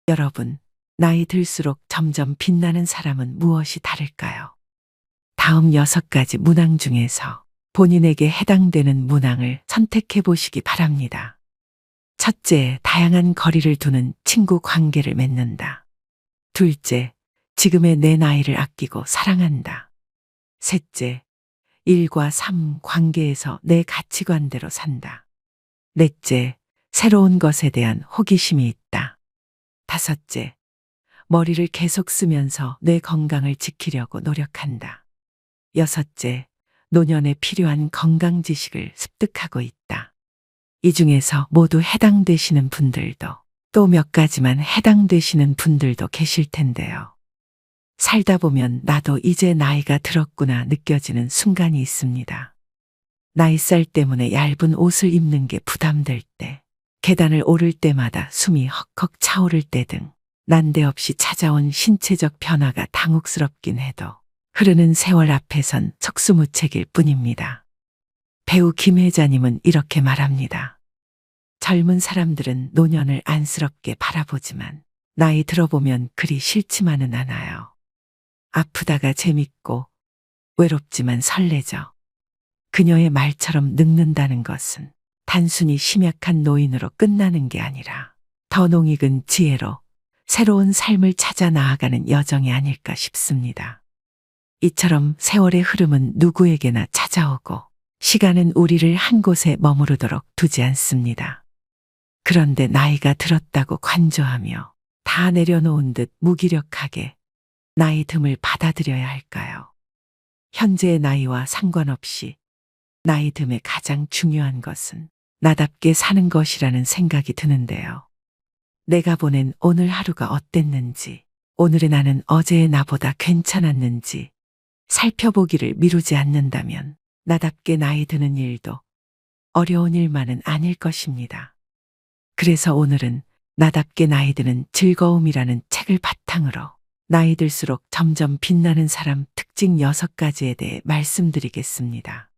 여러분, 나이 들수록 점점 빛나는 사람은 무엇이 다를까요? 다음 6가지 문항 중에서 본인에게 해당되는 문항을 선택해 보시기 바랍니다. 첫째, 다양한 거리를 두는 친구 관계를 맺는다. 둘째, 지금의 내 나이를 아끼고 사랑한다. 셋째, 일과 삶 관계에서 내 가치관대로 산다. 넷째, 새로운 것에 대한 호기심이 있다. 다섯째, 머리를 계속 쓰면서 내 건강을 지키려고 노력한다. 여섯째, 노년에 필요한 건강 지식을 습득하고 있다. 이 중에서 모두 해당되시는 분들도 또 몇 가지만 해당되시는 분들도 계실 텐데요. 살다 보면 나도 이제 나이가 들었구나 느껴지는 순간이 있습니다. 나이살 때문에 얇은 옷을 입는 게 부담될 때, 계단을 오를 때마다 숨이 헉헉 차오를 때 등 난데없이 찾아온 신체적 변화가 당혹스럽긴 해도 흐르는 세월 앞에선 속수무책일 뿐입니다. 배우 김혜자님은 이렇게 말합니다. 젊은 사람들은 노년을 안쓰럽게 바라보지만 나이 들어보면 그리 싫지만은 않아요. 아프다가 재밌고 외롭지만 설레죠. 그녀의 말처럼 늙는다는 것은 단순히 심약한 노인으로 끝나는 게 아니라 더 농익은 지혜로 새로운 삶을 찾아 나아가는 여정이 아닐까 싶습니다. 이처럼 세월의 흐름은 누구에게나 찾아오고 시간은 우리를 한 곳에 머무르도록 두지 않습니다. 그런데 나이가 들었다고 관조하며 다 내려놓은 듯 무기력하게 나이 듦을 받아들여야 할까요? 현재의 나이와 상관없이 나이 듦의 가장 중요한 것은 나답게 사는 것이라는 생각이 드는데요. 내가 보낸 오늘 하루가 어땠는지, 오늘의 나는 어제의 나보다 괜찮았는지 살펴보기를 미루지 않는다면 나답게 나이 드는 일도 어려운 일만은 아닐 것입니다. 그래서 오늘은 나답게 나이 드는 즐거움이라는 책을 바탕으로 나이 들수록 점점 빛나는 사람 특징 6가지에 대해 말씀드리겠습니다.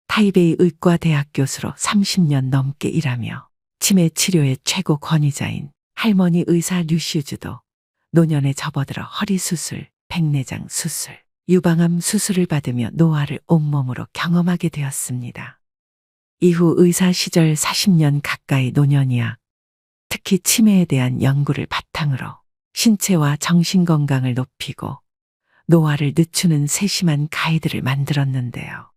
타이베이 의과대학 교수로 30년 넘게 일하며 치매 치료의 최고 권위자인 할머니 의사 류슈즈도 노년에 접어들어 허리 수술, 백내장 수술, 유방암 수술을 받으며 노화를 온몸으로 경험하게 되었습니다. 이후 의사 시절 40년 가까이 노년의학, 특히 치매에 대한 연구를 바탕으로 신체와 정신 건강을 높이고 노화를 늦추는 세심한 가이드를 만들었는데요.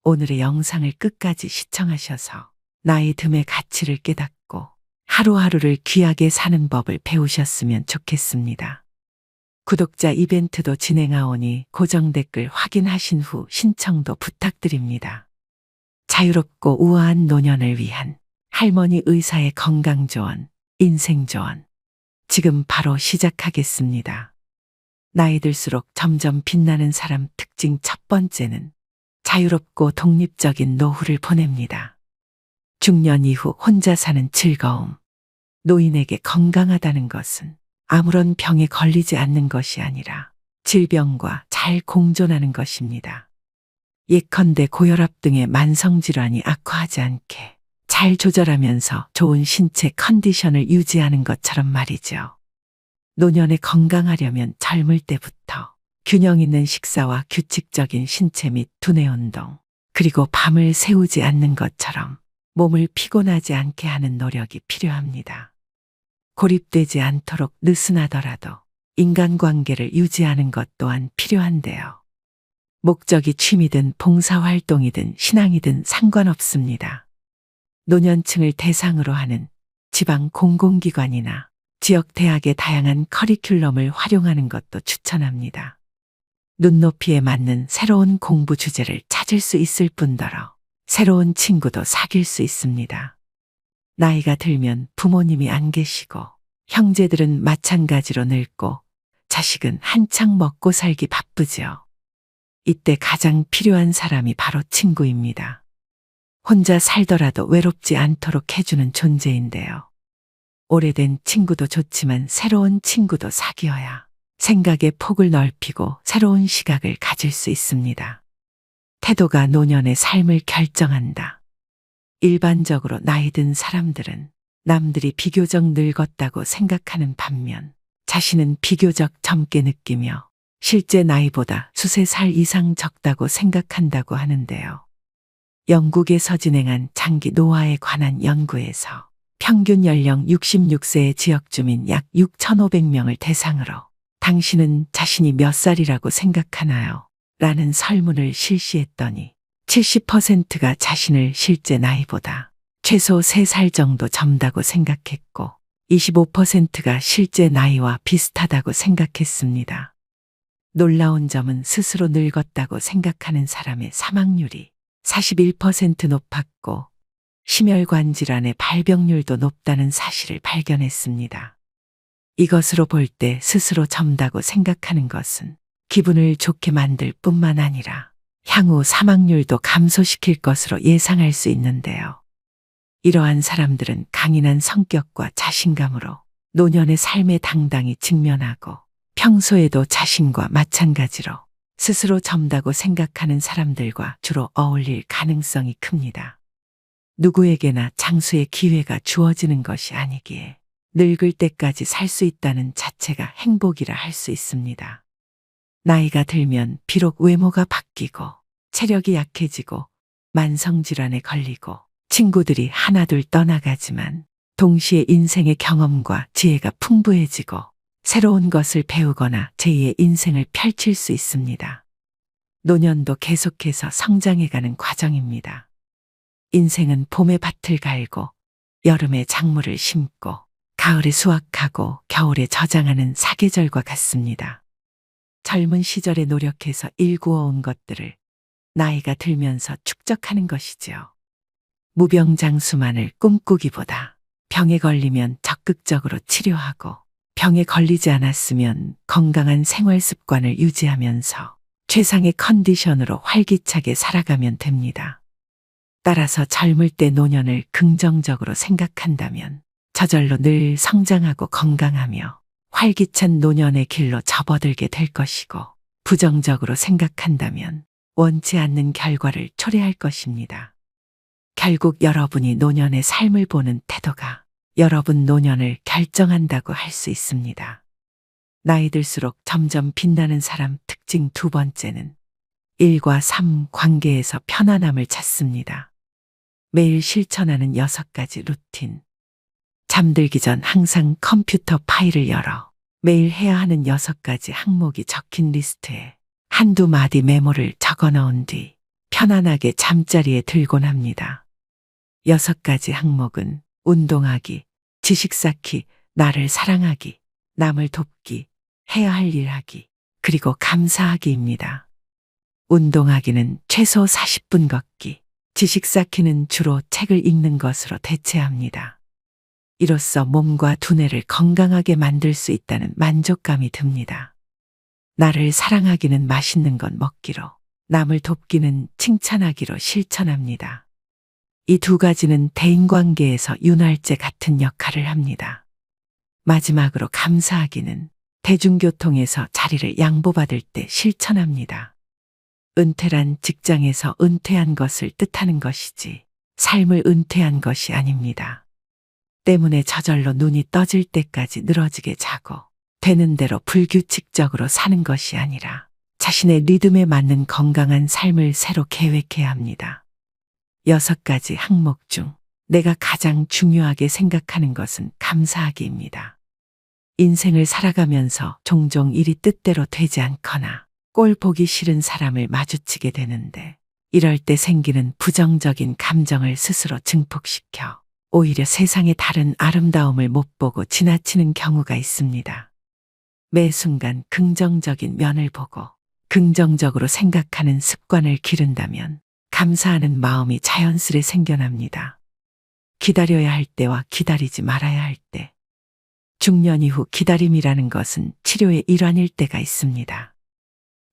오늘의 영상을 끝까지 시청하셔서 나이 듦의 가치를 깨닫고 하루하루를 귀하게 사는 법을 배우셨으면 좋겠습니다. 구독자 이벤트도 진행하오니 고정 댓글 확인하신 후 신청도 부탁드립니다. 자유롭고 우아한 노년을 위한 할머니 의사의 건강 조언, 인생 조언. 지금 바로 시작하겠습니다. 나이 들수록 점점 빛나는 사람 특징 첫 번째는 자유롭고 독립적인 노후를 보냅니다. 중년 이후 혼자 사는 즐거움. 노인에게 건강하다는 것은 아무런 병에 걸리지 않는 것이 아니라 질병과 잘 공존하는 것입니다. 예컨대 고혈압 등의 만성질환이 악화하지 않게 잘 조절하면서 좋은 신체 컨디션을 유지하는 것처럼 말이죠. 노년에 건강하려면 젊을 때부터 균형 있는 식사와 규칙적인 신체 및 두뇌 운동, 그리고 밤을 새우지 않는 것처럼 몸을 피곤하지 않게 하는 노력이 필요합니다. 고립되지 않도록 느슨하더라도 인간관계를 유지하는 것 또한 필요한데요. 목적이 취미든 봉사활동이든 신앙이든 상관없습니다. 노년층을 대상으로 하는 지방 공공기관이나 지역 대학의 다양한 커리큘럼을 활용하는 것도 추천합니다. 눈높이에 맞는 새로운 공부 주제를 찾을 수 있을 뿐더러 새로운 친구도 사귈 수 있습니다. 나이가 들면 부모님이 안 계시고 형제들은 마찬가지로 늙고 자식은 한창 먹고 살기 바쁘죠. 이때 가장 필요한 사람이 바로 친구입니다. 혼자 살더라도 외롭지 않도록 해주는 존재인데요. 오래된 친구도 좋지만 새로운 친구도 사귀어야 생각의 폭을 넓히고 새로운 시각을 가질 수 있습니다. 태도가 노년의 삶을 결정한다. 일반적으로 나이 든 사람들은 남들이 비교적 늙었다고 생각하는 반면 자신은 비교적 젊게 느끼며 실제 나이보다 수세 살 이상 적다고 생각한다고 하는데요. 영국에서 진행한 장기 노화에 관한 연구에서 평균 연령 66세의 지역 주민 약 6,500명을 대상으로 당신은 자신이 몇 살이라고 생각하나요? 라는 설문을 실시했더니 70%가 자신을 실제 나이보다 최소 3살 정도 젊다고 생각했고 25%가 실제 나이와 비슷하다고 생각했습니다. 놀라운 점은 스스로 늙었다고 생각하는 사람의 사망률이 41% 높았고 심혈관 질환의 발병률도 높다는 사실을 발견했습니다. 이것으로 볼 때 스스로 젊다고 생각하는 것은 기분을 좋게 만들 뿐만 아니라 향후 사망률도 감소시킬 것으로 예상할 수 있는데요. 이러한 사람들은 강인한 성격과 자신감으로 노년의 삶에 당당히 직면하고 평소에도 자신과 마찬가지로 스스로 젊다고 생각하는 사람들과 주로 어울릴 가능성이 큽니다. 누구에게나 장수의 기회가 주어지는 것이 아니기에 늙을 때까지 살 수 있다는 자체가 행복이라 할 수 있습니다. 나이가 들면 비록 외모가 바뀌고 체력이 약해지고 만성질환에 걸리고 친구들이 하나둘 떠나가지만 동시에 인생의 경험과 지혜가 풍부해지고 새로운 것을 배우거나 제2의 인생을 펼칠 수 있습니다. 노년도 계속해서 성장해가는 과정입니다. 인생은 봄에 밭을 갈고 여름에 작물을 심고 가을에 수확하고 겨울에 저장하는 사계절과 같습니다. 젊은 시절에 노력해서 일구어온 것들을 나이가 들면서 축적하는 것이지요. 무병장수만을 꿈꾸기보다 병에 걸리면 적극적으로 치료하고 병에 걸리지 않았으면 건강한 생활 습관을 유지하면서 최상의 컨디션으로 활기차게 살아가면 됩니다. 따라서 젊을 때 노년을 긍정적으로 생각한다면 저절로 늘 성장하고 건강하며 활기찬 노년의 길로 접어들게 될 것이고 부정적으로 생각한다면 원치 않는 결과를 초래할 것입니다. 결국 여러분이 노년의 삶을 보는 태도가 여러분 노년을 결정한다고 할 수 있습니다. 나이 들수록 점점 빛나는 사람 특징 두 번째는 일과 삶 관계에서 편안함을 찾습니다. 매일 실천하는 6가지 루틴. 잠들기 전 항상 컴퓨터 파일을 열어 매일 해야 하는 6가지 항목이 적힌 리스트에 한두 마디 메모를 적어 넣은 뒤 편안하게 잠자리에 들곤 합니다. 6가지 항목은 운동하기, 지식 쌓기, 나를 사랑하기, 남을 돕기, 해야 할 일 하기, 그리고 감사하기입니다. 운동하기는 최소 40분 걷기, 지식 쌓기는 주로 책을 읽는 것으로 대체합니다. 이로써 몸과 두뇌를 건강하게 만들 수 있다는 만족감이 듭니다. 나를 사랑하기는 맛있는 것 먹기로, 남을 돕기는 칭찬하기로 실천합니다. 이 두 가지는 대인관계에서 윤활제 같은 역할을 합니다. 마지막으로 감사하기는 대중교통에서 자리를 양보받을 때 실천합니다. 은퇴란 직장에서 은퇴한 것을 뜻하는 것이지 삶을 은퇴한 것이 아닙니다. 때문에 저절로 눈이 떠질 때까지 늘어지게 자고 되는 대로 불규칙적으로 사는 것이 아니라 자신의 리듬에 맞는 건강한 삶을 새로 계획해야 합니다. 6가지 항목 중 내가 가장 중요하게 생각하는 것은 감사하기입니다. 인생을 살아가면서 종종 일이 뜻대로 되지 않거나 꼴 보기 싫은 사람을 마주치게 되는데 이럴 때 생기는 부정적인 감정을 스스로 증폭시켜 오히려 세상의 다른 아름다움을 못 보고 지나치는 경우가 있습니다. 매 순간 긍정적인 면을 보고 긍정적으로 생각하는 습관을 기른다면 감사하는 마음이 자연스레 생겨납니다. 기다려야 할 때와 기다리지 말아야 할 때. 중년 이후 기다림이라는 것은 치료의 일환일 때가 있습니다.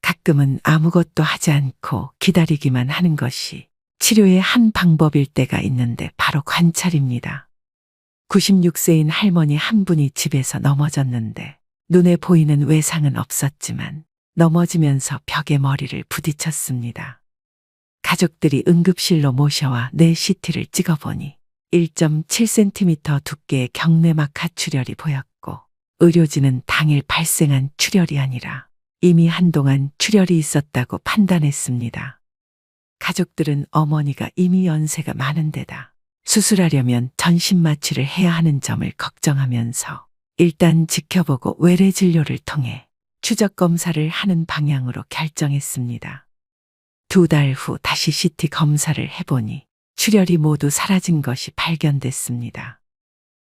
가끔은 아무것도 하지 않고 기다리기만 하는 것이 치료의 한 방법일 때가 있는데 바로 관찰입니다. 96세인 할머니 한 분이 집에서 넘어졌는데 눈에 보이는 외상은 없었지만 넘어지면서 벽에 머리를 부딪혔습니다. 가족들이 응급실로 모셔와 뇌 CT를 찍어보니 1.7cm 두께의 경내막 하출혈이 보였고 의료진은 당일 발생한 출혈이 아니라 이미 한동안 출혈이 있었다고 판단했습니다. 가족들은 어머니가 이미 연세가 많은 데다 수술하려면 전신 마취를 해야 하는 점을 걱정하면서 일단 지켜보고 외래 진료를 통해 추적 검사를 하는 방향으로 결정했습니다. 2달 후 다시 CT 검사를 해보니 출혈이 모두 사라진 것이 발견됐습니다.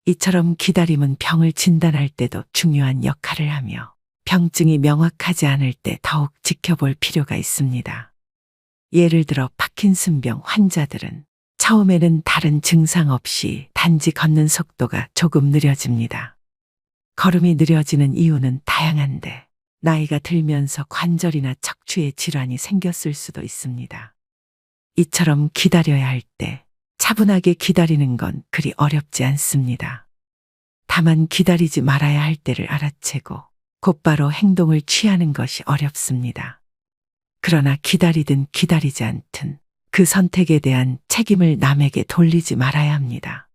이처럼 기다림은 병을 진단할 때도 중요한 역할을 하며 병증이 명확하지 않을 때 더욱 지켜볼 필요가 있습니다. 예를 들어 파킨슨병 환자들은 처음에는 다른 증상 없이 단지 걷는 속도가 조금 느려집니다. 걸음이 느려지는 이유는 다양한데 나이가 들면서 관절이나 척추에 질환이 생겼을 수도 있습니다. 이처럼 기다려야 할 때 차분하게 기다리는 건 그리 어렵지 않습니다. 다만 기다리지 말아야 할 때를 알아채고 곧바로 행동을 취하는 것이 어렵습니다. 그러나 기다리든 기다리지 않든 그 선택에 대한 책임을 남에게 돌리지 말아야 합니다.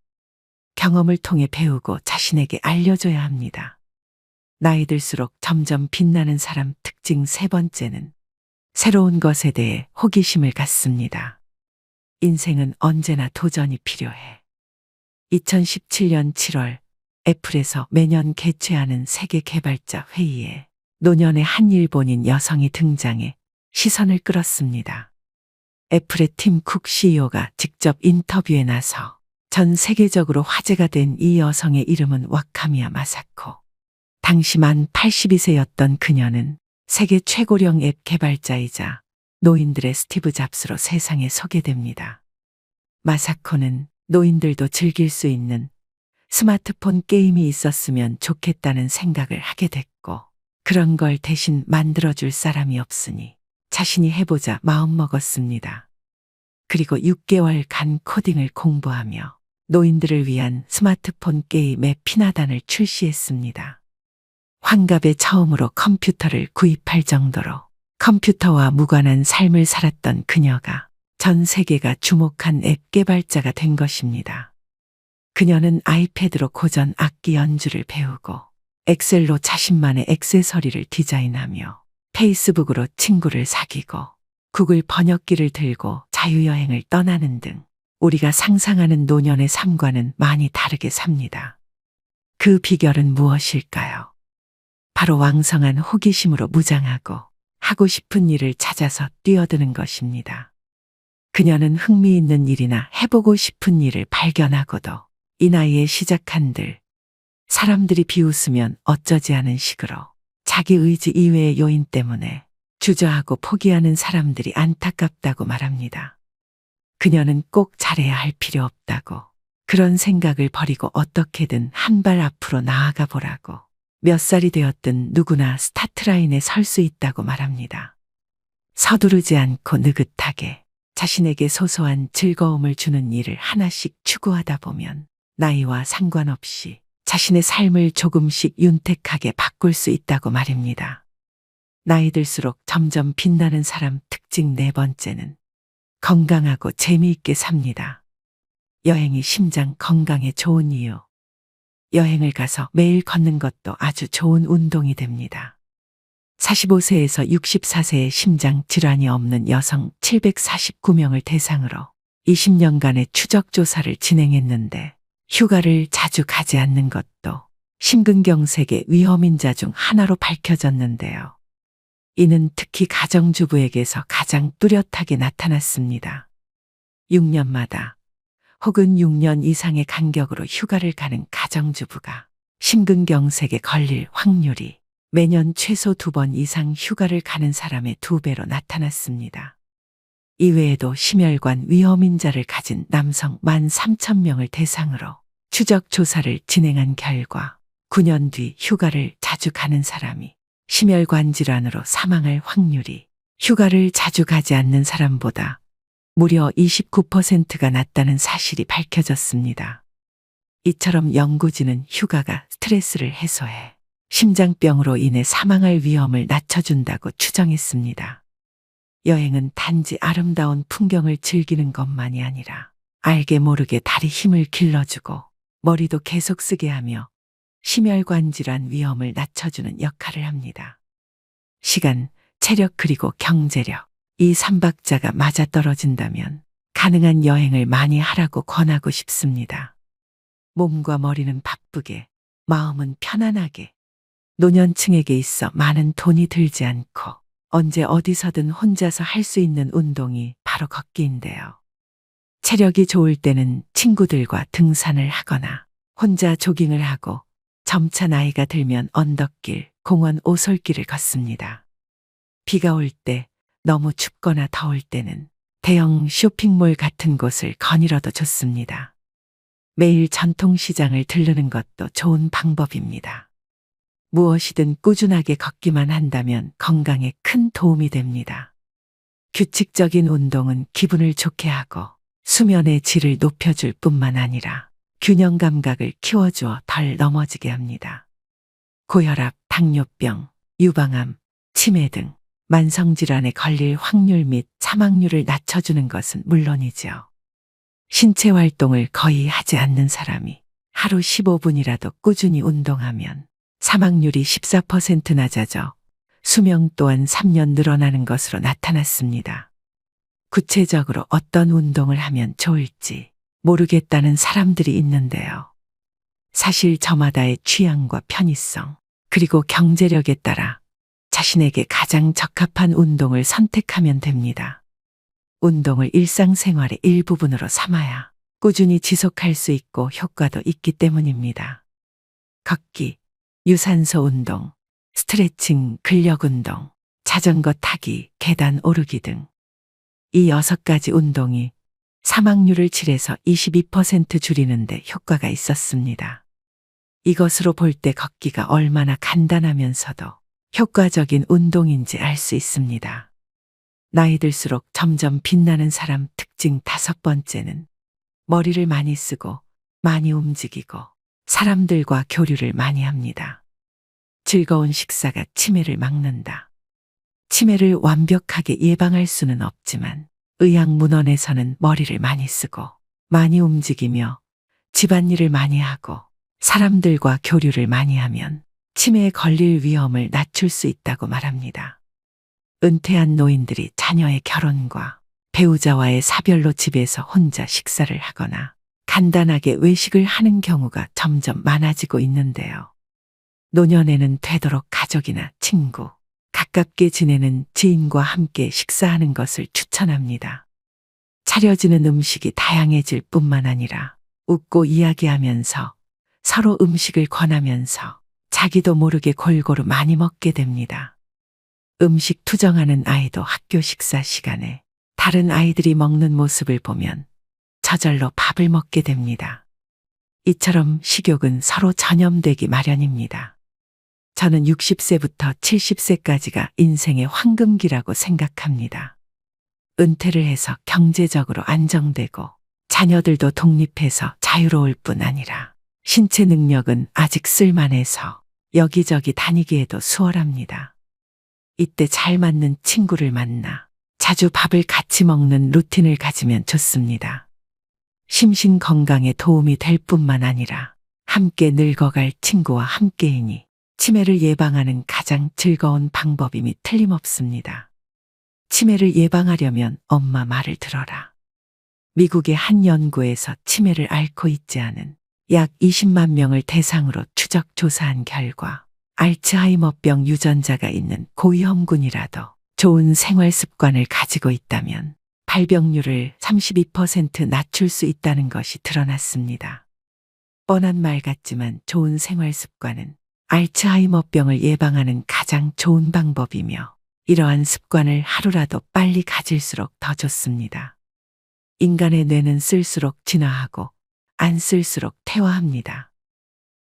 경험을 통해 배우고 자신에게 알려줘야 합니다. 나이 들수록 점점 빛나는 사람 특징 3번째는 새로운 것에 대해 호기심을 갖습니다. 인생은 언제나 도전이 필요해. 2017년 7월 애플에서 매년 개최하는 세계 개발자 회의에 노년의 한 일본인 여성이 등장해 시선을 끌었습니다. 애플의 팀 쿡 CEO가 직접 인터뷰에 나서 전 세계적으로 화제가 된 이 여성의 이름은 와카미야 마사코. 당시 만 82세였던 그녀는 세계 최고령 앱 개발자이자 노인들의 스티브 잡스로 세상에 소개됩니다. 마사코는 노인들도 즐길 수 있는 스마트폰 게임이 있었으면 좋겠다는 생각을 하게 됐고 그런 걸 대신 만들어줄 사람이 없으니 자신이 해보자 마음먹었습니다. 그리고 6개월간 코딩을 공부하며 노인들을 위한 스마트폰 게임 앱 피나단을 출시했습니다. 환갑에 처음으로 컴퓨터를 구입할 정도로 컴퓨터와 무관한 삶을 살았던 그녀가 전 세계가 주목한 앱 개발자가 된 것입니다. 그녀는 아이패드로 고전 악기 연주를 배우고 엑셀로 자신만의 액세서리를 디자인하며 페이스북으로 친구를 사귀고 구글 번역기를 들고 자유여행을 떠나는 등 우리가 상상하는 노년의 삶과는 많이 다르게 삽니다. 그 비결은 무엇일까요? 바로 왕성한 호기심으로 무장하고 하고 싶은 일을 찾아서 뛰어드는 것입니다. 그녀는 흥미있는 일이나 해보고 싶은 일을 발견하고도 이 나이에 시작한들 사람들이 비웃으면 어쩌지 하는 식으로 자기 의지 이외의 요인 때문에 주저하고 포기하는 사람들이 안타깝다고 말합니다. 그녀는 꼭 잘해야 할 필요 없다고 그런 생각을 버리고 어떻게든 한 발 앞으로 나아가 보라고 몇 살이 되었든 누구나 스타트라인에 설 수 있다고 말합니다. 서두르지 않고 느긋하게 자신에게 소소한 즐거움을 주는 일을 하나씩 추구하다 보면 나이와 상관없이 자신의 삶을 조금씩 윤택하게 바꿀 수 있다고 말입니다. 나이 들수록 점점 빛나는 사람 특징 4번째는 건강하고 재미있게 삽니다. 여행이 심장 건강에 좋은 이유. 여행을 가서 매일 걷는 것도 아주 좋은 운동이 됩니다. 45세에서 64세의 심장 질환이 없는 여성 749명을 대상으로 20년간의 추적 조사를 진행했는데 휴가를 자주 가지 않는 것도 심근경색의 위험인자 중 하나로 밝혀졌는데요. 이는 특히 가정주부에게서 가장 뚜렷하게 나타났습니다. 6년마다 혹은 6년 이상의 간격으로 휴가를 가는 가정주부가 심근경색에 걸릴 확률이 매년 최소 2번 이상 휴가를 가는 사람의 2배로 나타났습니다. 이외에도 심혈관 위험인자를 가진 남성 13,000명을 대상으로 추적 조사를 진행한 결과 9년 뒤 휴가를 자주 가는 사람이 심혈관 질환으로 사망할 확률이 휴가를 자주 가지 않는 사람보다 무려 29%가 낮다는 사실이 밝혀졌습니다. 이처럼 연구진은 휴가가 스트레스를 해소해 심장병으로 인해 사망할 위험을 낮춰준다고 추정했습니다. 여행은 단지 아름다운 풍경을 즐기는 것만이 아니라 알게 모르게 다리 힘을 길러주고 머리도 계속 쓰게 하며 심혈관 질환 위험을 낮춰주는 역할을 합니다. 시간, 체력 그리고 경제력. 이 삼박자가 맞아떨어진다면 가능한 여행을 많이 하라고 권하고 싶습니다. 몸과 머리는 바쁘게, 마음은 편안하게. 노년층에게 있어 많은 돈이 들지 않고 언제 어디서든 혼자서 할 수 있는 운동이 바로 걷기인데요. 체력이 좋을 때는 친구들과 등산을 하거나 혼자 조깅을 하고 점차 나이가 들면 언덕길, 공원 오솔길을 걷습니다. 비가 올 때, 너무 춥거나 더울 때는 대형 쇼핑몰 같은 곳을 거닐어도 좋습니다. 매일 전통시장을 들르는 것도 좋은 방법입니다. 무엇이든 꾸준하게 걷기만 한다면 건강에 큰 도움이 됩니다. 규칙적인 운동은 기분을 좋게 하고 수면의 질을 높여줄 뿐만 아니라 균형 감각을 키워주어 덜 넘어지게 합니다. 고혈압, 당뇨병, 유방암, 치매 등 만성질환에 걸릴 확률 및 사망률을 낮춰주는 것은 물론이죠. 신체 활동을 거의 하지 않는 사람이 하루 15분이라도 꾸준히 운동하면 사망률이 14% 낮아져 수명 또한 3년 늘어나는 것으로 나타났습니다. 구체적으로 어떤 운동을 하면 좋을지 모르겠다는 사람들이 있는데요. 사실 저마다의 취향과 편의성, 그리고 경제력에 따라 자신에게 가장 적합한 운동을 선택하면 됩니다. 운동을 일상생활의 일부분으로 삼아야 꾸준히 지속할 수 있고 효과도 있기 때문입니다. 걷기, 유산소 운동, 스트레칭, 근력 운동, 자전거 타기, 계단 오르기 등 이 6가지 운동이 사망률을 7에서 22% 줄이는데 효과가 있었습니다. 이것으로 볼 때 걷기가 얼마나 간단하면서도 효과적인 운동인지 알 수 있습니다. 나이 들수록 점점 빛나는 사람 특징 5번째는 머리를 많이 쓰고 많이 움직이고 사람들과 교류를 많이 합니다. 즐거운 식사가 치매를 막는다. 치매를 완벽하게 예방할 수는 없지만 의학문헌에서는 머리를 많이 쓰고 많이 움직이며 집안일을 많이 하고 사람들과 교류를 많이 하면 치매에 걸릴 위험을 낮출 수 있다고 말합니다. 은퇴한 노인들이 자녀의 결혼과 배우자와의 사별로 집에서 혼자 식사를 하거나 간단하게 외식을 하는 경우가 점점 많아지고 있는데요. 노년에는 되도록 가족이나 친구, 가깝게 지내는 지인과 함께 식사하는 것을 추천합니다. 차려지는 음식이 다양해질 뿐만 아니라 웃고 이야기하면서 서로 음식을 권하면서 자기도 모르게 골고루 많이 먹게 됩니다. 음식 투정하는 아이도 학교 식사 시간에 다른 아이들이 먹는 모습을 보면 저절로 밥을 먹게 됩니다. 이처럼 식욕은 서로 전염되기 마련입니다. 저는 60세부터 70세까지가 인생의 황금기라고 생각합니다. 은퇴를 해서 경제적으로 안정되고 자녀들도 독립해서 자유로울 뿐 아니라 신체 능력은 아직 쓸만해서 여기저기 다니기에도 수월합니다. 이때 잘 맞는 친구를 만나 자주 밥을 같이 먹는 루틴을 가지면 좋습니다. 심신 건강에 도움이 될 뿐만 아니라 함께 늙어갈 친구와 함께이니 치매를 예방하는 가장 즐거운 방법임이 틀림없습니다. 치매를 예방하려면 엄마 말을 들어라. 미국의 한 연구에서 치매를 앓고 있지 않은 약 20만 명을 대상으로 추적 조사한 결과 알츠하이머병 유전자가 있는 고위험군이라도 좋은 생활 습관을 가지고 있다면 발병률을 32% 낮출 수 있다는 것이 드러났습니다. 뻔한 말 같지만 좋은 생활 습관은 알츠하이머병을 예방하는 가장 좋은 방법이며 이러한 습관을 하루라도 빨리 가질수록 더 좋습니다. 인간의 뇌는 쓸수록 진화하고 안 쓸수록 퇴화합니다.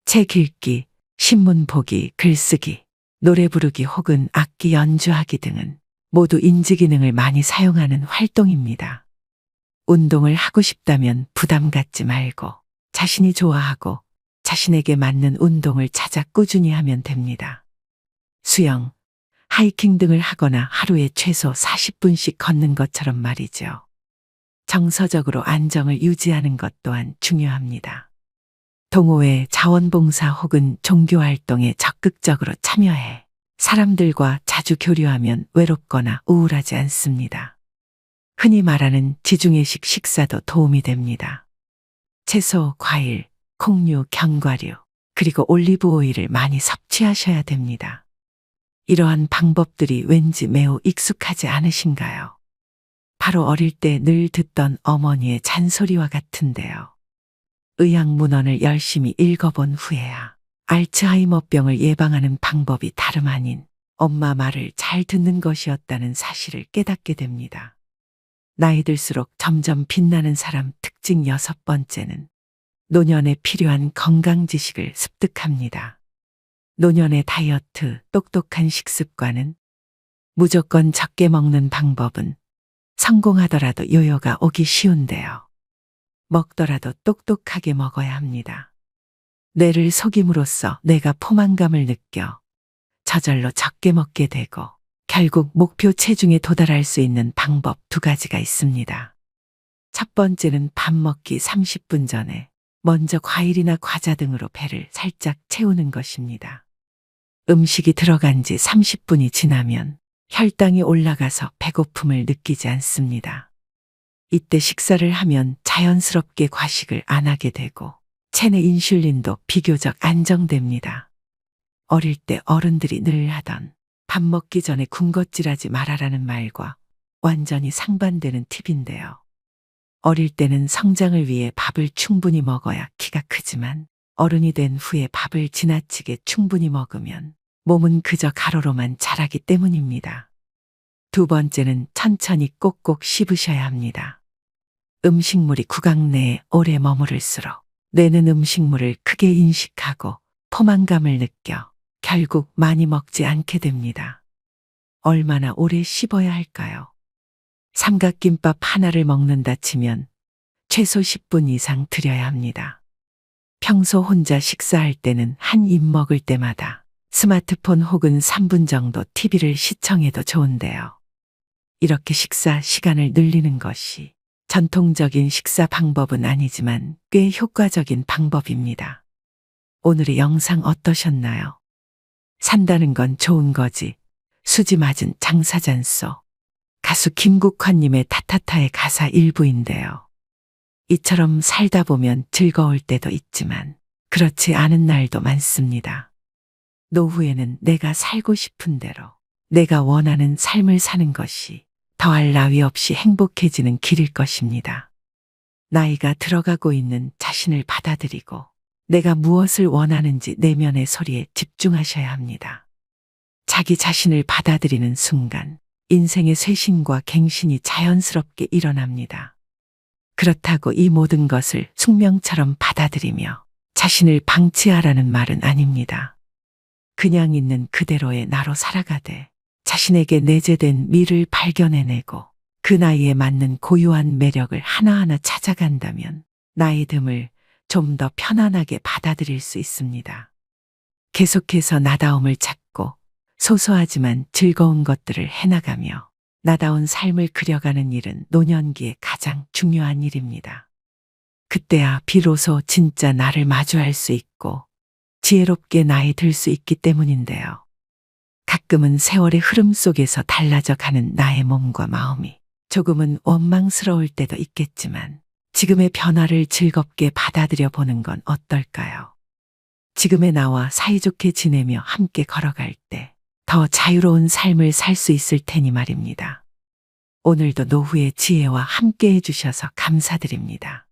책 읽기, 신문 보기, 글쓰기, 노래 부르기 혹은 악기 연주하기 등은 모두 인지 기능을 많이 사용하는 활동입니다. 운동을 하고 싶다면 부담 갖지 말고 자신이 좋아하고 자신에게 맞는 운동을 찾아 꾸준히 하면 됩니다. 수영, 하이킹 등을 하거나 하루에 최소 40분씩 걷는 것처럼 말이죠. 정서적으로 안정을 유지하는 것 또한 중요합니다. 동호회, 자원봉사 혹은 종교활동에 적극적으로 참여해 사람들과 자주 교류하면 외롭거나 우울하지 않습니다. 흔히 말하는 지중해식 식사도 도움이 됩니다. 채소, 과일, 콩류, 견과류, 그리고 올리브 오일을 많이 섭취하셔야 됩니다. 이러한 방법들이 왠지 매우 익숙하지 않으신가요? 바로 어릴 때 늘 듣던 어머니의 잔소리와 같은데요. 의학문헌을 열심히 읽어본 후에야 알츠하이머병을 예방하는 방법이 다름 아닌 엄마 말을 잘 듣는 것이었다는 사실을 깨닫게 됩니다. 나이 들수록 점점 빛나는 사람 특징 6번째는 노년에 필요한 건강 지식을 습득합니다. 노년의 다이어트, 똑똑한 식습관은 무조건 적게 먹는 방법은 성공하더라도 요요가 오기 쉬운데요. 먹더라도 똑똑하게 먹어야 합니다. 뇌를 속임으로써 뇌가 포만감을 느껴 저절로 적게 먹게 되고 결국 목표 체중에 도달할 수 있는 방법 2가지가 있습니다. 첫 번째는 밥 먹기 30분 전에 먼저 과일이나 과자 등으로 배를 살짝 채우는 것입니다. 음식이 들어간 지 30분이 지나면 혈당이 올라가서 배고픔을 느끼지 않습니다. 이때 식사를 하면 자연스럽게 과식을 안 하게 되고 체내 인슐린도 비교적 안정됩니다. 어릴 때 어른들이 늘 하던 밥 먹기 전에 군것질하지 말아라는 말과 완전히 상반되는 팁인데요. 어릴 때는 성장을 위해 밥을 충분히 먹어야 키가 크지만 어른이 된 후에 밥을 지나치게 충분히 먹으면 몸은 그저 가로로만 자라기 때문입니다. 2번째는 천천히 꼭꼭 씹으셔야 합니다. 음식물이 구강 내에 오래 머무를수록 뇌는 음식물을 크게 인식하고 포만감을 느껴 결국 많이 먹지 않게 됩니다. 얼마나 오래 씹어야 할까요? 삼각김밥 하나를 먹는다 치면 최소 10분 이상 들여야 합니다. 평소 혼자 식사할 때는 한 입 먹을 때마다 스마트폰 혹은 3분 정도 TV를 시청해도 좋은데요. 이렇게 식사 시간을 늘리는 것이 전통적인 식사 방법은 아니지만 꽤 효과적인 방법입니다. 오늘의 영상 어떠셨나요? 산다는 건 좋은 거지. 수지 맞은 장사잔소. 가수 김국환님의 타타타의 가사 일부인데요. 이처럼 살다 보면 즐거울 때도 있지만 그렇지 않은 날도 많습니다. 노후에는 내가 살고 싶은 대로 내가 원하는 삶을 사는 것이 더할 나위 없이 행복해지는 길일 것입니다. 나이가 들어가고 있는 자신을 받아들이고 내가 무엇을 원하는지 내면의 소리에 집중하셔야 합니다. 자기 자신을 받아들이는 순간 인생의 쇄신과 갱신이 자연스럽게 일어납니다. 그렇다고 이 모든 것을 숙명처럼 받아들이며 자신을 방치하라는 말은 아닙니다. 그냥 있는 그대로의 나로 살아가되 자신에게 내재된 미를 발견해내고 그 나이에 맞는 고유한 매력을 하나하나 찾아간다면 나이 듦을 좀 더 편안하게 받아들일 수 있습니다. 계속해서 나다움을 찾고 소소하지만 즐거운 것들을 해나가며 나다운 삶을 그려가는 일은 노년기에 가장 중요한 일입니다. 그때야 비로소 진짜 나를 마주할 수 있고 지혜롭게 나이 들 수 있기 때문인데요. 가끔은 세월의 흐름 속에서 달라져 가는 나의 몸과 마음이 조금은 원망스러울 때도 있겠지만 지금의 변화를 즐겁게 받아들여 보는 건 어떨까요? 지금의 나와 사이좋게 지내며 함께 걸어갈 때 더 자유로운 삶을 살 수 있을 테니 말입니다. 오늘도 노후의 지혜와 함께 해주셔서 감사드립니다.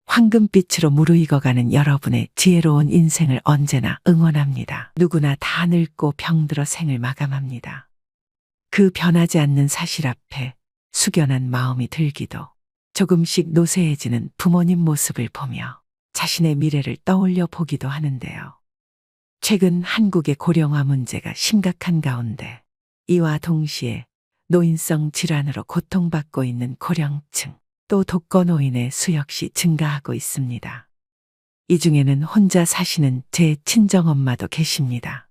황금빛으로 무르익어가는 여러분의 지혜로운 인생을 언제나 응원합니다. 누구나 다 늙고 병들어 생을 마감합니다. 그 변하지 않는 사실 앞에 숙연한 마음이 들기도 조금씩 노쇠해지는 부모님 모습을 보며 자신의 미래를 떠올려 보기도 하는데요. 최근 한국의 고령화 문제가 심각한 가운데 이와 동시에 노인성 질환으로 고통받고 있는 고령층 또 독거노인의 수 역시 증가하고 있습니다. 이 중에는 혼자 사시는 제 친정엄마도 계십니다.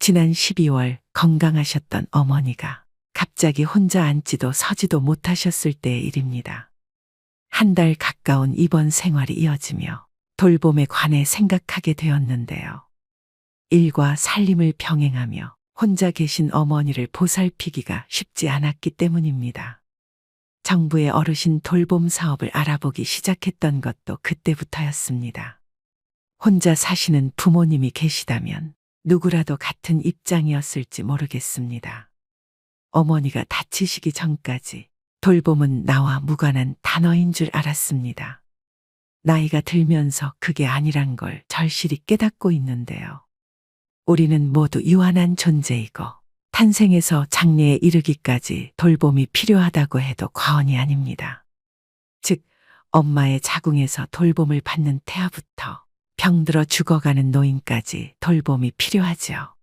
지난 12월 건강하셨던 어머니가 갑자기 혼자 앉지도 서지도 못하셨을 때의 일입니다. 한 달 가까운 입원 생활이 이어지며 돌봄에 관해 생각하게 되었는데요. 일과 살림을 병행하며 혼자 계신 어머니를 보살피기가 쉽지 않았기 때문입니다. 정부의 어르신 돌봄 사업을 알아보기 시작했던 것도 그때부터였습니다. 혼자 사시는 부모님이 계시다면 누구라도 같은 입장이었을지 모르겠습니다. 어머니가 다치시기 전까지 돌봄은 나와 무관한 단어인 줄 알았습니다. 나이가 들면서 그게 아니란 걸 절실히 깨닫고 있는데요. 우리는 모두 유한한 존재이고 탄생에서 장래에 이르기까지 돌봄이 필요하다고 해도 과언이 아닙니다. 즉, 엄마의 자궁에서 돌봄을 받는 태아부터 병들어 죽어가는 노인까지 돌봄이 필요하지요.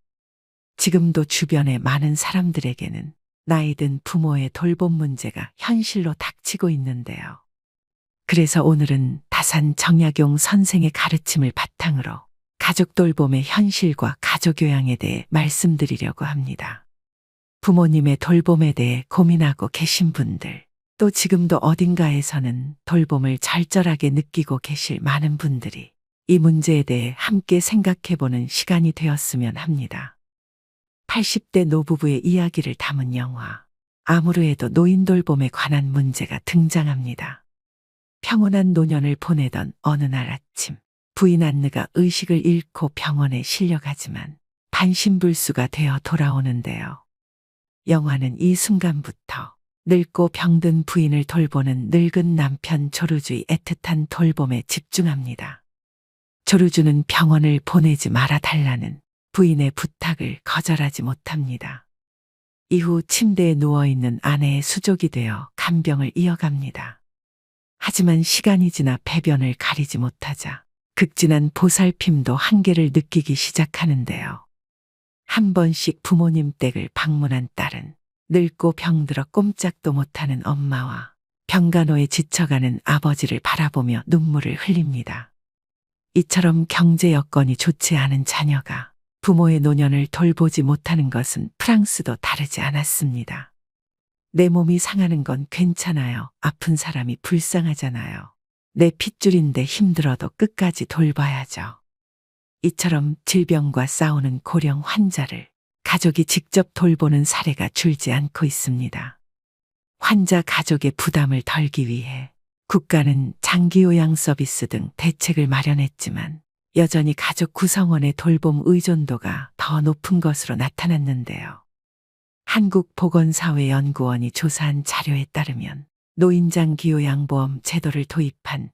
지금도 주변의 많은 사람들에게는 나이 든 부모의 돌봄 문제가 현실로 닥치고 있는데요. 그래서 오늘은 다산 정약용 선생의 가르침을 바탕으로 가족 돌봄의 현실과 가족 교양에 대해 말씀드리려고 합니다. 부모님의 돌봄에 대해 고민하고 계신 분들, 또 지금도 어딘가에서는 돌봄을 절절하게 느끼고 계실 많은 분들이 이 문제에 대해 함께 생각해보는 시간이 되었으면 합니다. 80대 노부부의 이야기를 담은 영화 아무르에도 노인 돌봄에 관한 문제가 등장합니다. 평온한 노년을 보내던 어느 날 아침, 부인 안느가 의식을 잃고 병원에 실려가지만 반신불수가 되어 돌아오는데요. 영화는 이 순간부터 늙고 병든 부인을 돌보는 늙은 남편 조르주의 애틋한 돌봄에 집중합니다. 조르주는 병원을 보내지 말아달라는 부인의 부탁을 거절하지 못합니다. 이후 침대에 누워있는 아내의 수족이 되어 간병을 이어갑니다. 하지만 시간이 지나 배변을 가리지 못하자 극진한 보살핌도 한계를 느끼기 시작하는데요. 한 번씩 부모님 댁을 방문한 딸은 늙고 병들어 꼼짝도 못하는 엄마와 병간호에 지쳐가는 아버지를 바라보며 눈물을 흘립니다. 이처럼 경제 여건이 좋지 않은 자녀가 부모의 노년을 돌보지 못하는 것은 프랑스도 다르지 않았습니다. 내 몸이 상하는 건 괜찮아요. 아픈 사람이 불쌍하잖아요. 내 핏줄인데 힘들어도 끝까지 돌봐야죠. 이처럼 질병과 싸우는 고령 환자를 가족이 직접 돌보는 사례가 줄지 않고 있습니다. 환자 가족의 부담을 덜기 위해 국가는 장기요양 서비스 등 대책을 마련했지만 여전히 가족 구성원의 돌봄 의존도가 더 높은 것으로 나타났는데요. 한국보건사회연구원이 조사한 자료에 따르면 노인장기요양보험 제도를 도입한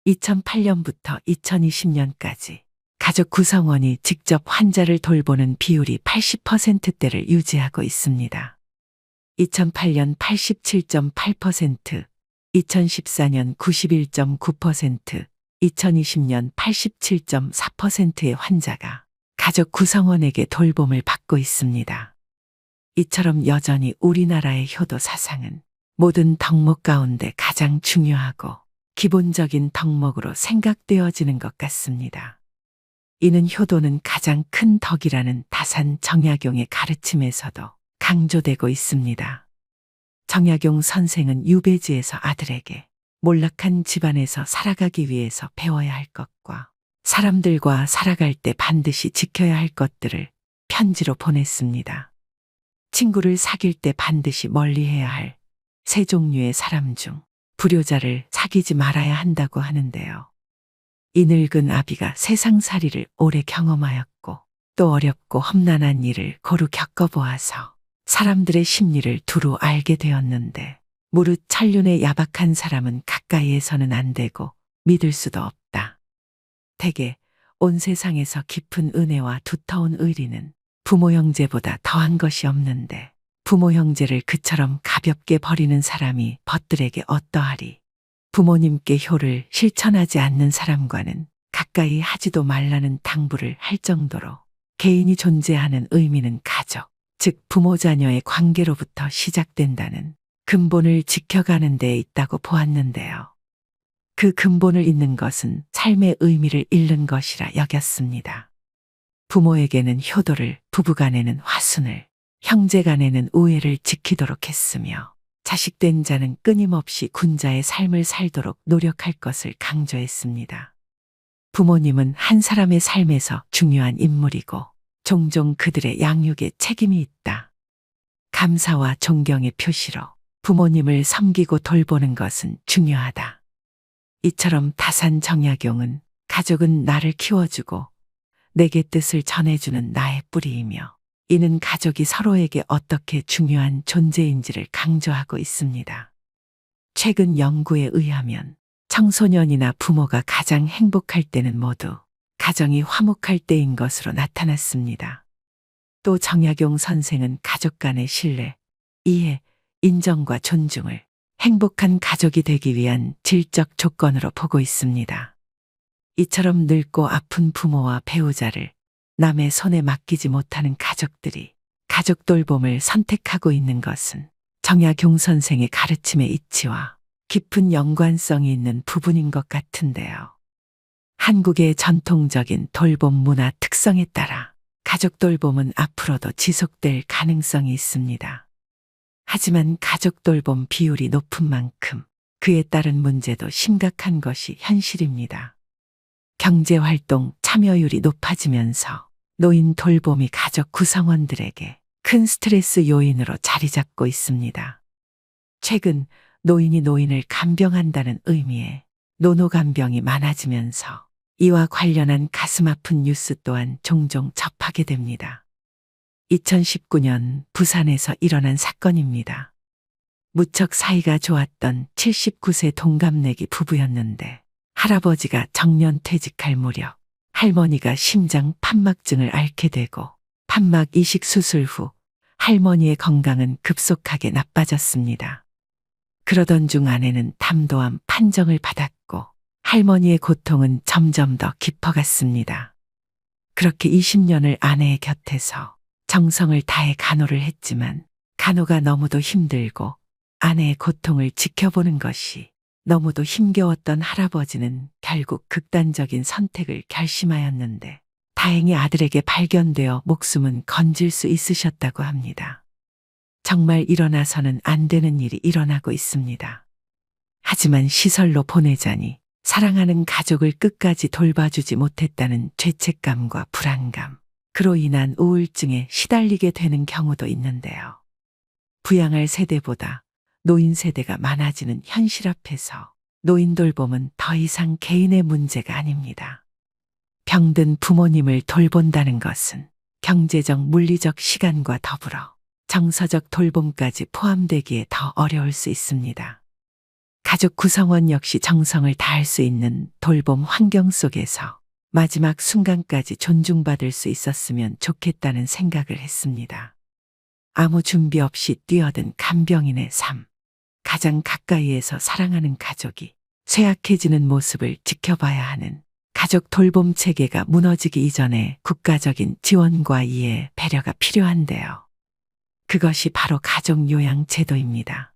2008년부터 2020년까지 가족 구성원이 직접 환자를 돌보는 비율이 80%대를 유지하고 있습니다. 2008년 87.8%, 2014년 91.9%, 2020년 87.4%의 환자가 가족 구성원에게 돌봄을 받고 있습니다. 이처럼 여전히 우리나라의 효도 사상은 모든 덕목 가운데 가장 중요하고 기본적인 덕목으로 생각되어지는 것 같습니다. 이는 효도는 가장 큰 덕이라는 다산 정약용의 가르침에서도 강조되고 있습니다. 정약용 선생은 유배지에서 아들에게 몰락한 집안에서 살아가기 위해서 배워야 할 것과 사람들과 살아갈 때 반드시 지켜야 할 것들을 편지로 보냈습니다. 친구를 사귈 때 반드시 멀리해야 할 세 종류의 사람 중 불효자를 사귀지 말아야 한다고 하는데요. 이 늙은 아비가 세상살이를 오래 경험하였고 또 어렵고 험난한 일을 고루 겪어보아서 사람들의 심리를 두루 알게 되었는데 무릇 천륜의 야박한 사람은 가까이에서는 안 되고 믿을 수도 없다. 대개 온 세상에서 깊은 은혜와 두터운 의리는 부모 형제보다 더한 것이 없는데 부모 형제를 그처럼 가볍게 버리는 사람이 벗들에게 어떠하리. 부모님께 효를 실천하지 않는 사람과는 가까이 하지도 말라는 당부를 할 정도로 개인이 존재하는 의미는 가족, 즉 부모 자녀의 관계로부터 시작된다는 근본을 지켜가는 데에 있다고 보았는데요. 그 근본을 잃는 것은 삶의 의미를 잃는 것이라 여겼습니다. 부모에게는 효도를, 부부간에는 화순을, 형제간에는 우애를 지키도록 했으며 자식된 자는 끊임없이 군자의 삶을 살도록 노력할 것을 강조했습니다. 부모님은 한 사람의 삶에서 중요한 인물이고 종종 그들의 양육에 책임이 있다. 감사와 존경의 표시로 부모님을 섬기고 돌보는 것은 중요하다. 이처럼 다산 정약용은 가족은 나를 키워주고 내게 뜻을 전해주는 나의 뿌리이며 이는 가족이 서로에게 어떻게 중요한 존재인지를 강조하고 있습니다. 최근 연구에 의하면 청소년이나 부모가 가장 행복할 때는 모두 가정이 화목할 때인 것으로 나타났습니다. 또 정약용 선생은 가족 간의 신뢰, 이해, 인정과 존중을 행복한 가족이 되기 위한 질적 조건으로 보고 있습니다. 이처럼 늙고 아픈 부모와 배우자를 남의 손에 맡기지 못하는 가족들이 가족 돌봄을 선택하고 있는 것은 정약용 선생의 가르침의 이치와 깊은 연관성이 있는 부분인 것 같은데요. 한국의 전통적인 돌봄 문화 특성에 따라 가족 돌봄은 앞으로도 지속될 가능성이 있습니다. 하지만 가족 돌봄 비율이 높은 만큼 그에 따른 문제도 심각한 것이 현실입니다. 경제활동 참여율이 높아지면서 노인 돌봄이 가족 구성원들에게 큰 스트레스 요인으로 자리 잡고 있습니다. 최근 노인이 노인을 간병한다는 의미의 노노간병이 많아지면서 이와 관련한 가슴 아픈 뉴스 또한 종종 접하게 됩니다. 2019년 부산에서 일어난 사건입니다. 무척 사이가 좋았던 79세 동갑내기 부부였는데 할아버지가 정년 퇴직할 무렵 할머니가 심장 판막증을 앓게 되고 판막 이식 수술 후 할머니의 건강은 급속하게 나빠졌습니다. 그러던 중 아내는 담도암 판정을 받았고 할머니의 고통은 점점 더 깊어갔습니다. 그렇게 20년을 아내의 곁에서 정성을 다해 간호를 했지만 간호가 너무도 힘들고 아내의 고통을 지켜보는 것이 너무도 힘겨웠던 할아버지는 결국 극단적인 선택을 결심하였는데 다행히 아들에게 발견되어 목숨은 건질 수 있으셨다고 합니다. 정말 일어나서는 안 되는 일이 일어나고 있습니다. 하지만 시설로 보내자니 사랑하는 가족을 끝까지 돌봐주지 못했다는 죄책감과 불안감, 그로 인한 우울증에 시달리게 되는 경우도 있는데요. 부양할 세대보다 노인 세대가 많아지는 현실 앞에서 노인 돌봄은 더 이상 개인의 문제가 아닙니다. 병든 부모님을 돌본다는 것은 경제적, 물리적 시간과 더불어 정서적 돌봄까지 포함되기에 더 어려울 수 있습니다. 가족 구성원 역시 정성을 다할 수 있는 돌봄 환경 속에서 마지막 순간까지 존중받을 수 있었으면 좋겠다는 생각을 했습니다. 아무 준비 없이 뛰어든 간병인의 삶, 가장 가까이에서 사랑하는 가족이 쇠약해지는 모습을 지켜봐야 하는 가족 돌봄 체계가 무너지기 이전에 국가적인 지원과 이해, 배려가 필요한데요. 그것이 바로 가족 요양 제도입니다.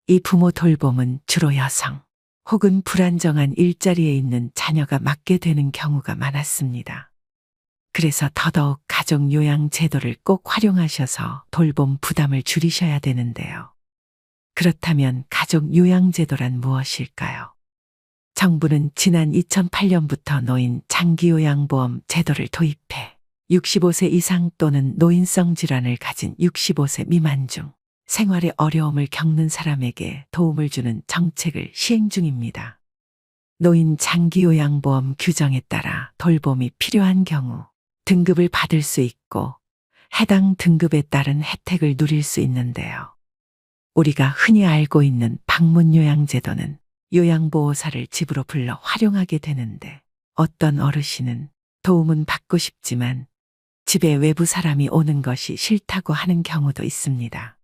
이 부모 돌봄은 주로 여성 혹은 불안정한 일자리에 있는 자녀가 맡게 되는 경우가 많았습니다. 그래서 더더욱 가족 요양 제도를 꼭 활용하셔서 돌봄 부담을 줄이셔야 되는데요. 그렇다면 가족 요양 제도란 무엇일까요? 정부는 지난 2008년부터 노인 장기요양보험 제도를 도입해 65세 이상 또는 노인성 질환을 가진 65세 미만 중 생활에 어려움을 겪는 사람에게 도움을 주는 정책을 시행 중입니다. 노인 장기요양보험 규정에 따라 돌봄이 필요한 경우 등급을 받을 수 있고 해당 등급에 따른 혜택을 누릴 수 있는데요. 우리가 흔히 알고 있는 방문요양제도는 요양보호사를 집으로 불러 활용하게 되는데 어떤 어르신은 도움은 받고 싶지만 집에 외부 사람이 오는 것이 싫다고 하는 경우도 있습니다.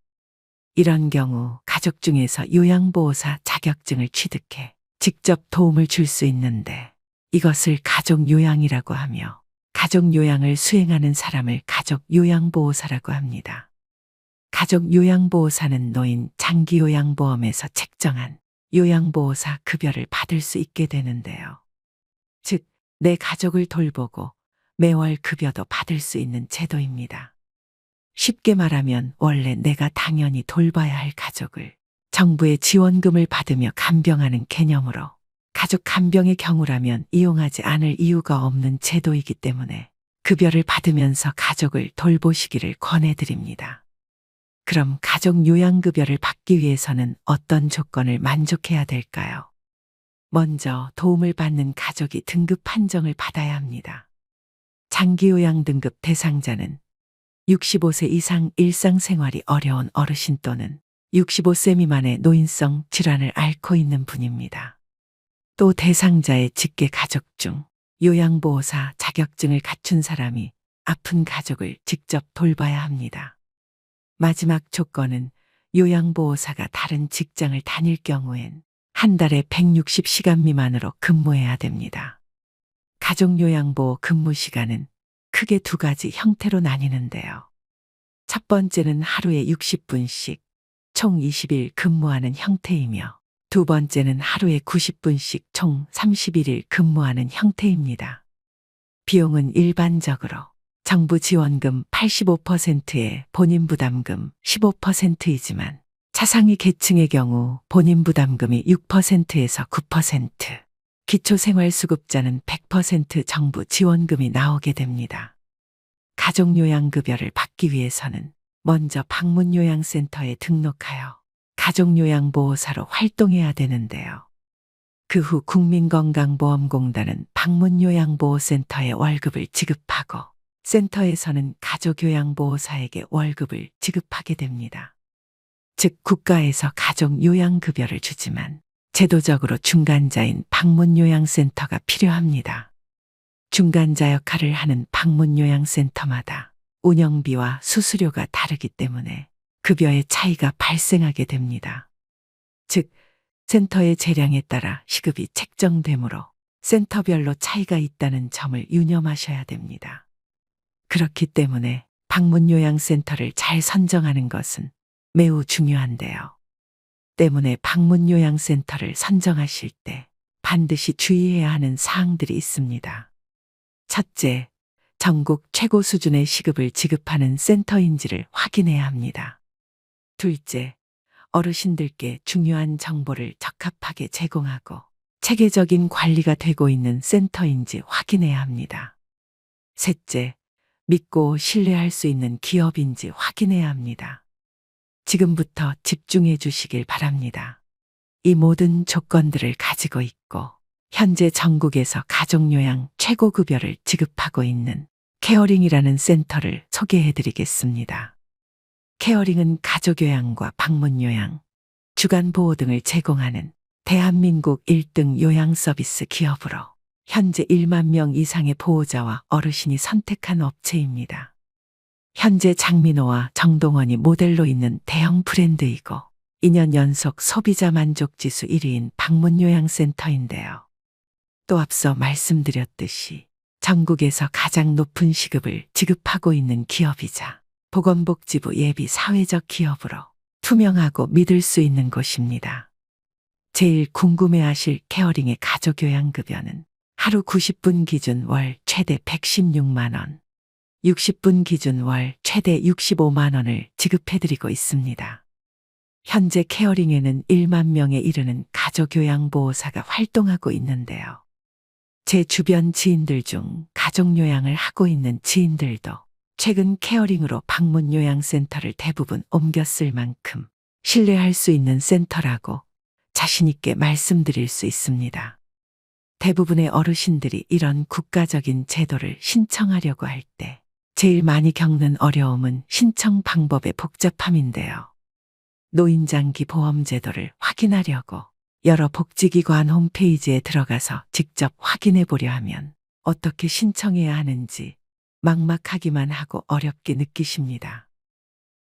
이런 경우 가족 중에서 요양보호사 자격증을 취득해 직접 도움을 줄 수 있는데 이것을 가족요양이라고 하며 가족요양을 수행하는 사람을 가족요양보호사라고 합니다. 가족요양보호사는 노인 장기요양보험에서 책정한 요양보호사 급여를 받을 수 있게 되는데요. 즉, 내 가족을 돌보고 매월 급여도 받을 수 있는 제도입니다. 쉽게 말하면 원래 내가 당연히 돌봐야 할 가족을 정부의 지원금을 받으며 간병하는 개념으로 가족 간병의 경우라면 이용하지 않을 이유가 없는 제도이기 때문에 급여를 받으면서 가족을 돌보시기를 권해드립니다. 그럼 가족 요양급여를 받기 위해서는 어떤 조건을 만족해야 될까요? 먼저 도움을 받는 가족이 등급 판정을 받아야 합니다. 장기요양 등급 대상자는 65세 이상 일상생활이 어려운 어르신 또는 65세 미만의 노인성 질환을 앓고 있는 분입니다. 또 대상자의 직계 가족 중 요양보호사 자격증을 갖춘 사람이 아픈 가족을 직접 돌봐야 합니다. 마지막 조건은 요양보호사가 다른 직장을 다닐 경우엔 한 달에 160시간 미만으로 근무해야 됩니다. 가족요양보호 근무 시간은 크게 두 가지 형태로 나뉘는데요. 첫 번째는 하루에 60분씩 총 20일 근무하는 형태이며 두 번째는 하루에 90분씩 총 31일 근무하는 형태입니다. 비용은 일반적으로 정부 지원금 85%에 본인 부담금 15%이지만 차상위 계층의 경우 본인 부담금이 6%에서 9%, 기초생활수급자는 100% 정부 지원금이 나오게 됩니다. 가족요양급여를 받기 위해서는 먼저 방문요양센터에 등록하여 가족요양보호사로 활동해야 되는데요. 그 후 국민건강보험공단은 방문요양보호센터에 월급을 지급하고 센터에서는 가족요양보호사에게 월급을 지급하게 됩니다. 즉 국가에서 가족요양급여를 주지만 제도적으로 중간자인 방문요양센터가 필요합니다. 중간자 역할을 하는 방문요양센터마다 운영비와 수수료가 다르기 때문에 급여의 차이가 발생하게 됩니다. 즉 센터의 재량에 따라 시급이 책정되므로 센터별로 차이가 있다는 점을 유념하셔야 됩니다. 그렇기 때문에 방문요양센터를 잘 선정하는 것은 매우 중요한데요. 때문에 방문요양센터를 선정하실 때 반드시 주의해야 하는 사항들이 있습니다. 첫째, 전국 최고 수준의 시급을 지급하는 센터인지를 확인해야 합니다. 둘째, 어르신들께 중요한 정보를 적합하게 제공하고 체계적인 관리가 되고 있는 센터인지 확인해야 합니다. 셋째, 믿고 신뢰할 수 있는 기업인지 확인해야 합니다. 지금부터 집중해 주시길 바랍니다. 이 모든 조건들을 가지고 있고 현재 전국에서 가족요양 최고급여를 지급하고 있는 케어링이라는 센터를 소개해 드리겠습니다. 케어링은 가족요양과 방문요양, 주간보호 등을 제공하는 대한민국 1등 요양서비스 기업으로 현재 1만 명 이상의 보호자와 어르신이 선택한 업체입니다. 현재 장민호와 정동원이 모델로 있는 대형 브랜드이고 2년 연속 소비자 만족지수 1위인 방문요양센터인데요. 또 앞서 말씀드렸듯이 전국에서 가장 높은 시급을 지급하고 있는 기업이자 보건복지부 예비 사회적 기업으로 투명하고 믿을 수 있는 곳입니다. 제일 궁금해하실 케어링의 가족요양급여는 하루 90분 기준 월 최대 116만 원, 60분 기준 월 최대 65만 원을 지급해드리고 있습니다. 현재 케어링에는 1만 명에 이르는 가족요양보호사가 활동하고 있는데요. 제 주변 지인들 중 가족요양을 하고 있는 지인들도 최근 케어링으로 방문요양센터를 대부분 옮겼을 만큼 신뢰할 수 있는 센터라고 자신있게 말씀드릴 수 있습니다. 대부분의 어르신들이 이런 국가적인 제도를 신청하려고 할 때 제일 많이 겪는 어려움은 신청 방법의 복잡함인데요. 노인장기 보험제도를 확인하려고 여러 복지기관 홈페이지에 들어가서 직접 확인해 보려 하면 어떻게 신청해야 하는지 막막하기만 하고 어렵게 느끼십니다.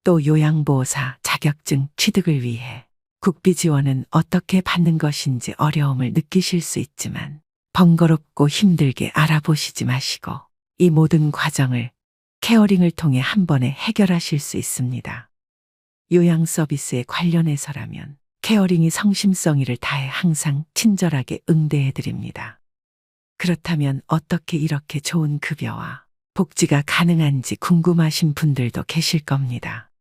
또 요양보호사 자격증 취득을 위해 국비 지원은 어떻게 받는 것인지 어려움을 느끼실 수 있지만 번거롭고 힘들게 알아보시지 마시고 이 모든 과정을 케어링을 통해 한 번에 해결하실 수 있습니다. 요양 서비스에 관련해서라면 케어링이 성심성의를 다해 항상 친절하게 응대해 드립니다. 그렇다면 어떻게 이렇게 좋은 급여와 복지가 가능한지 궁금하신 분들도 계실 겁니다.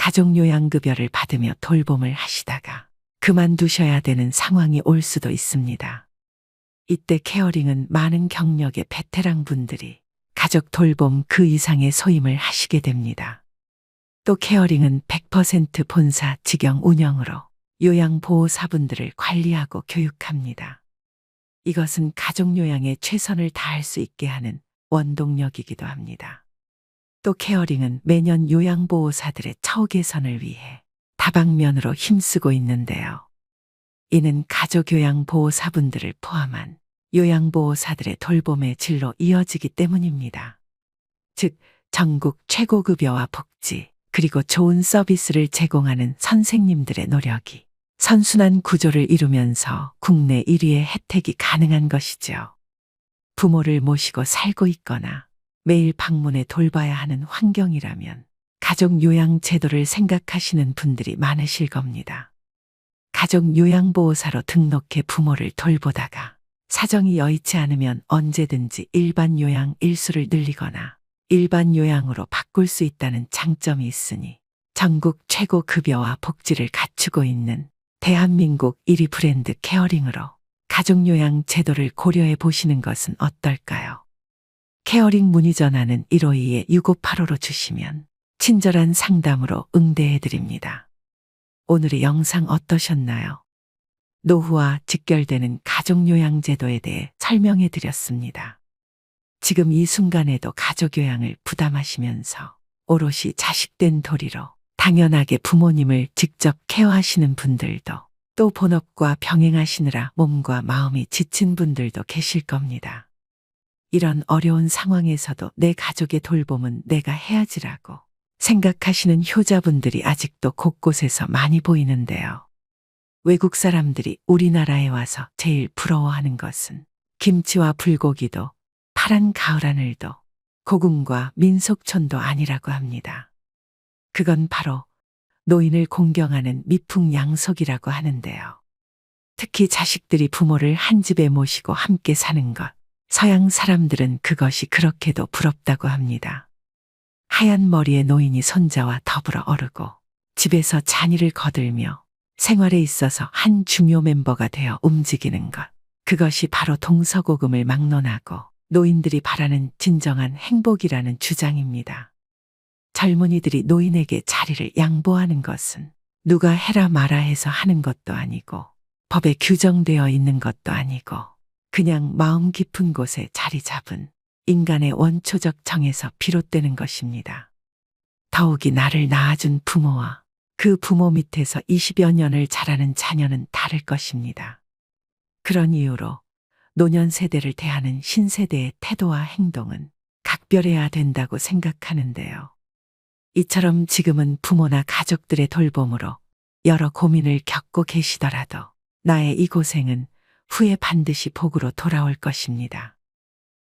가족 요양급여를 받으며 돌봄을 하시다가 그만두셔야 되는 상황이 올 수도 있습니다. 이때 케어링은 많은 경력의 베테랑 분들이 가족 돌봄 그 이상의 소임을 하시게 됩니다. 또 케어링은 100% 본사 직영 운영으로 요양보호사분들을 관리하고 교육합니다. 이것은 가족 요양에 최선을 다할 수 있게 하는 원동력이기도 합니다. 또 케어링은 매년 요양보호사들의 처우 개선을 위해 다방면으로 힘쓰고 있는데요. 이는 가족 요양보호사분들을 포함한 요양보호사들의 돌봄의 질로 이어지기 때문입니다. 즉, 전국 최고급여와 복지, 그리고 좋은 서비스를 제공하는 선생님들의 노력이 선순환 구조를 이루면서 국내 1위의 혜택이 가능한 것이죠. 부모를 모시고 살고 있거나 매일 방문해 돌봐야 하는 환경이라면 가족 요양 제도를 생각하시는 분들이 많으실 겁니다. 가족 요양보호사로 등록해 부모를 돌보다가 사정이 여의치 않으면 언제든지 일반 요양 일수를 늘리거나 일반 요양으로 바꿀 수 있다는 장점이 있으니 전국 최고 급여와 복지를 갖추고 있는 대한민국 1위 브랜드 케어링으로 가족 요양 제도를 고려해 보시는 것은 어떨까요? 케어링 문의 전화는 152-6585로 주시면 친절한 상담으로 응대해 드립니다. 오늘의 영상 어떠셨나요? 노후와 직결되는 가족 요양 제도에 대해 설명해 드렸습니다. 지금 이 순간에도 가족 요양을 부담하시면서 오롯이 자식된 도리로 당연하게 부모님을 직접 케어하시는 분들도, 또 본업과 병행하시느라 몸과 마음이 지친 분들도 계실 겁니다. 이런 어려운 상황에서도 내 가족의 돌봄은 내가 해야지라고 생각하시는 효자분들이 아직도 곳곳에서 많이 보이는데요. 외국 사람들이 우리나라에 와서 제일 부러워하는 것은 김치와 불고기도, 파란 가을 하늘도, 고궁과 민속촌도 아니라고 합니다. 그건 바로 노인을 공경하는 미풍양속이라고 하는데요. 특히 자식들이 부모를 한 집에 모시고 함께 사는 것, 서양 사람들은 그것이 그렇게도 부럽다고 합니다. 하얀 머리의 노인이 손자와 더불어 어르고 집에서 잔일을 거들며 생활에 있어서 한 중요 멤버가 되어 움직이는 것, 그것이 바로 동서고금을 막론하고 노인들이 바라는 진정한 행복이라는 주장입니다. 젊은이들이 노인에게 자리를 양보하는 것은 누가 해라 마라 해서 하는 것도 아니고 법에 규정되어 있는 것도 아니고 그냥 마음 깊은 곳에 자리 잡은 인간의 원초적 정에서 비롯되는 것입니다. 더욱이 나를 낳아준 부모와 그 부모 밑에서 20여 년을 자라는 자녀는 다를 것입니다. 그런 이유로 노년 세대를 대하는 신세대의 태도와 행동은 각별해야 된다고 생각하는데요. 이처럼 지금은 부모나 가족들의 돌봄으로 여러 고민을 겪고 계시더라도 나의 이 고생은 후에 반드시 복으로 돌아올 것입니다.